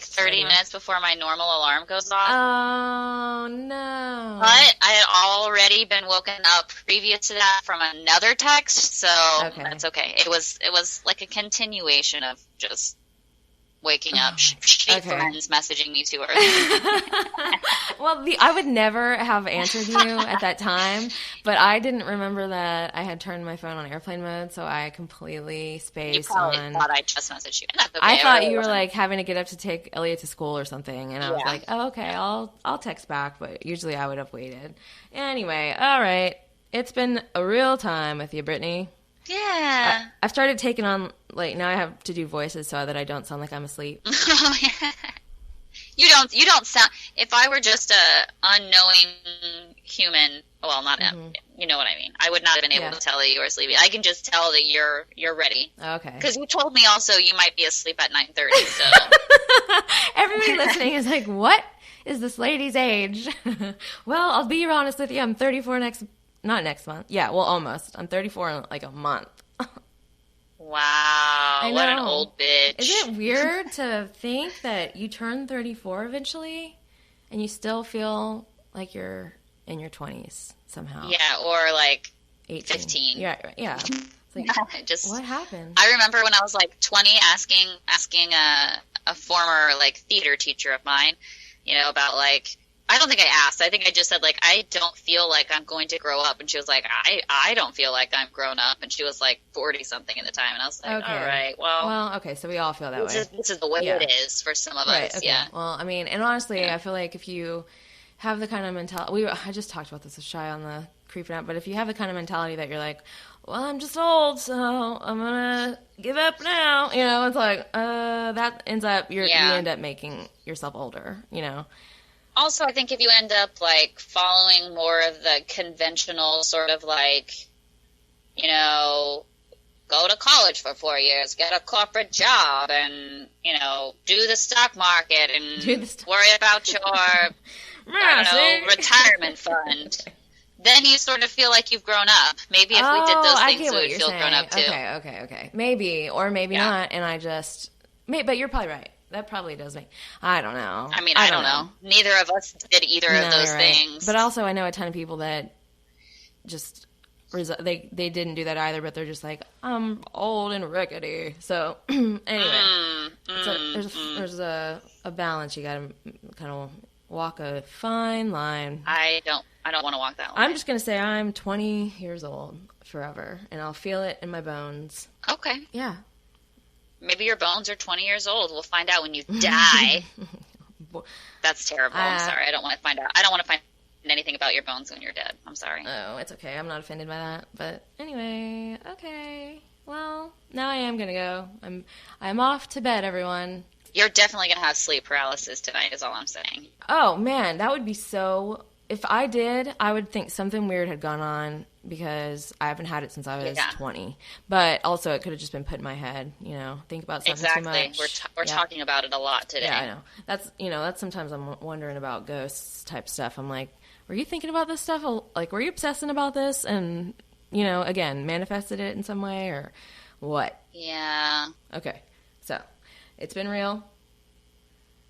30 minutes before my normal alarm goes off. Oh, no. But I had already been woken up previous to that from another text, so that's okay. It was like a continuation of just waking up, friends messaging me too early. Well, I would never have answered you at that time, but I didn't remember that I had turned my phone on airplane mode, so I completely spaced. You probably thought I just messaged you. Okay, I thought you were like having to get up to take Elliot to school or something, and I was like, oh, okay, I'll text back, but usually I would have waited. Anyway, all right. It's been a real time with you, Brittany. Yeah. I've started taking on, like, now I have to do voices so that I don't sound like I'm asleep. Oh, yeah. You don't sound, if I were just a unknowing human, well, not, you know what I mean. I would not have been able to tell that you were sleepy. I can just tell that you're ready. Okay. Because you told me also you might be asleep at 9:30, so. Everybody listening is like, what is this lady's age? Well, I'll be honest with you, I'm 34 not next month. Yeah, well, almost. I'm 34 in like a month. Wow, what an old bitch. Isn't it weird to think that you turn 34 eventually and you still feel like you're in your 20s somehow? Yeah, or like 18. 15. Yeah. It's like, what happened? I remember when I was like 20 asking a former like theater teacher of mine, about like, I don't think I asked. I think I just said, like, I don't feel like I'm going to grow up. And she was like, I don't feel like I'm grown up. And she was like 40-something at the time. And I was like, all right, well, okay, so we all feel that way. This is the way it is for some of us, okay. Yeah. Well, I mean, and honestly, I feel like if you have the kind of mentality, I just talked about this with Shy on the Creeping Out, but if you have the kind of mentality that you're like, well, I'm just old, so I'm going to give up now. It's like, that ends up, you end up making yourself older, Also, I think if you end up, like, following more of the conventional sort of, like, go to college for 4 years, get a corporate job, and, do the stock market and worry about your, retirement fund, then you sort of feel like you've grown up. Maybe if we did those things, we would feel grown up, too. Okay. Maybe, or maybe not, and but you're probably right. That probably does make. I don't know. I mean, I don't know. Neither of us did either of those things. But also, I know a ton of people that just they didn't do that either. But they're just like, I'm old and rickety. So anyway, there's a balance. You got to kind of walk a fine line. I don't want to walk that line. I'm just gonna say I'm 20 years old forever, and I'll feel it in my bones. Okay. Yeah. Maybe your bones are 20 years old. We'll find out when you die. That's terrible. I'm sorry. I don't want to find out. I don't want to find anything about your bones when you're dead. I'm sorry. Oh, it's okay. I'm not offended by that. But anyway, okay. Well, now I am going to go. I'm off to bed, everyone. You're definitely going to have sleep paralysis tonight is all I'm saying. Oh, man. That would be so... If I did, I would think something weird had gone on because I haven't had it since I was 20. But also, it could have just been put in my head, think about something too much. Exactly. We're talking about it a lot today. Yeah, I know. That's sometimes I'm wondering about ghosts type stuff. I'm like, were you thinking about this stuff? Like, were you obsessing about this? And, again, manifested it in some way or what? Yeah. Okay. So, it's been real.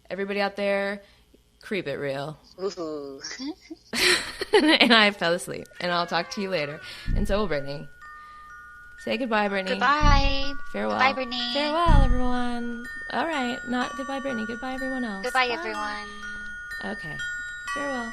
Everybody out there... Creep it real. Ooh. And I fell asleep. And I'll talk to you later. And so will Brittany. Say goodbye, Brittany. Goodbye. Farewell. Goodbye, Brittany. Farewell, everyone. All right. Not goodbye, Brittany. Goodbye, everyone else. Goodbye, everyone. Okay. Farewell.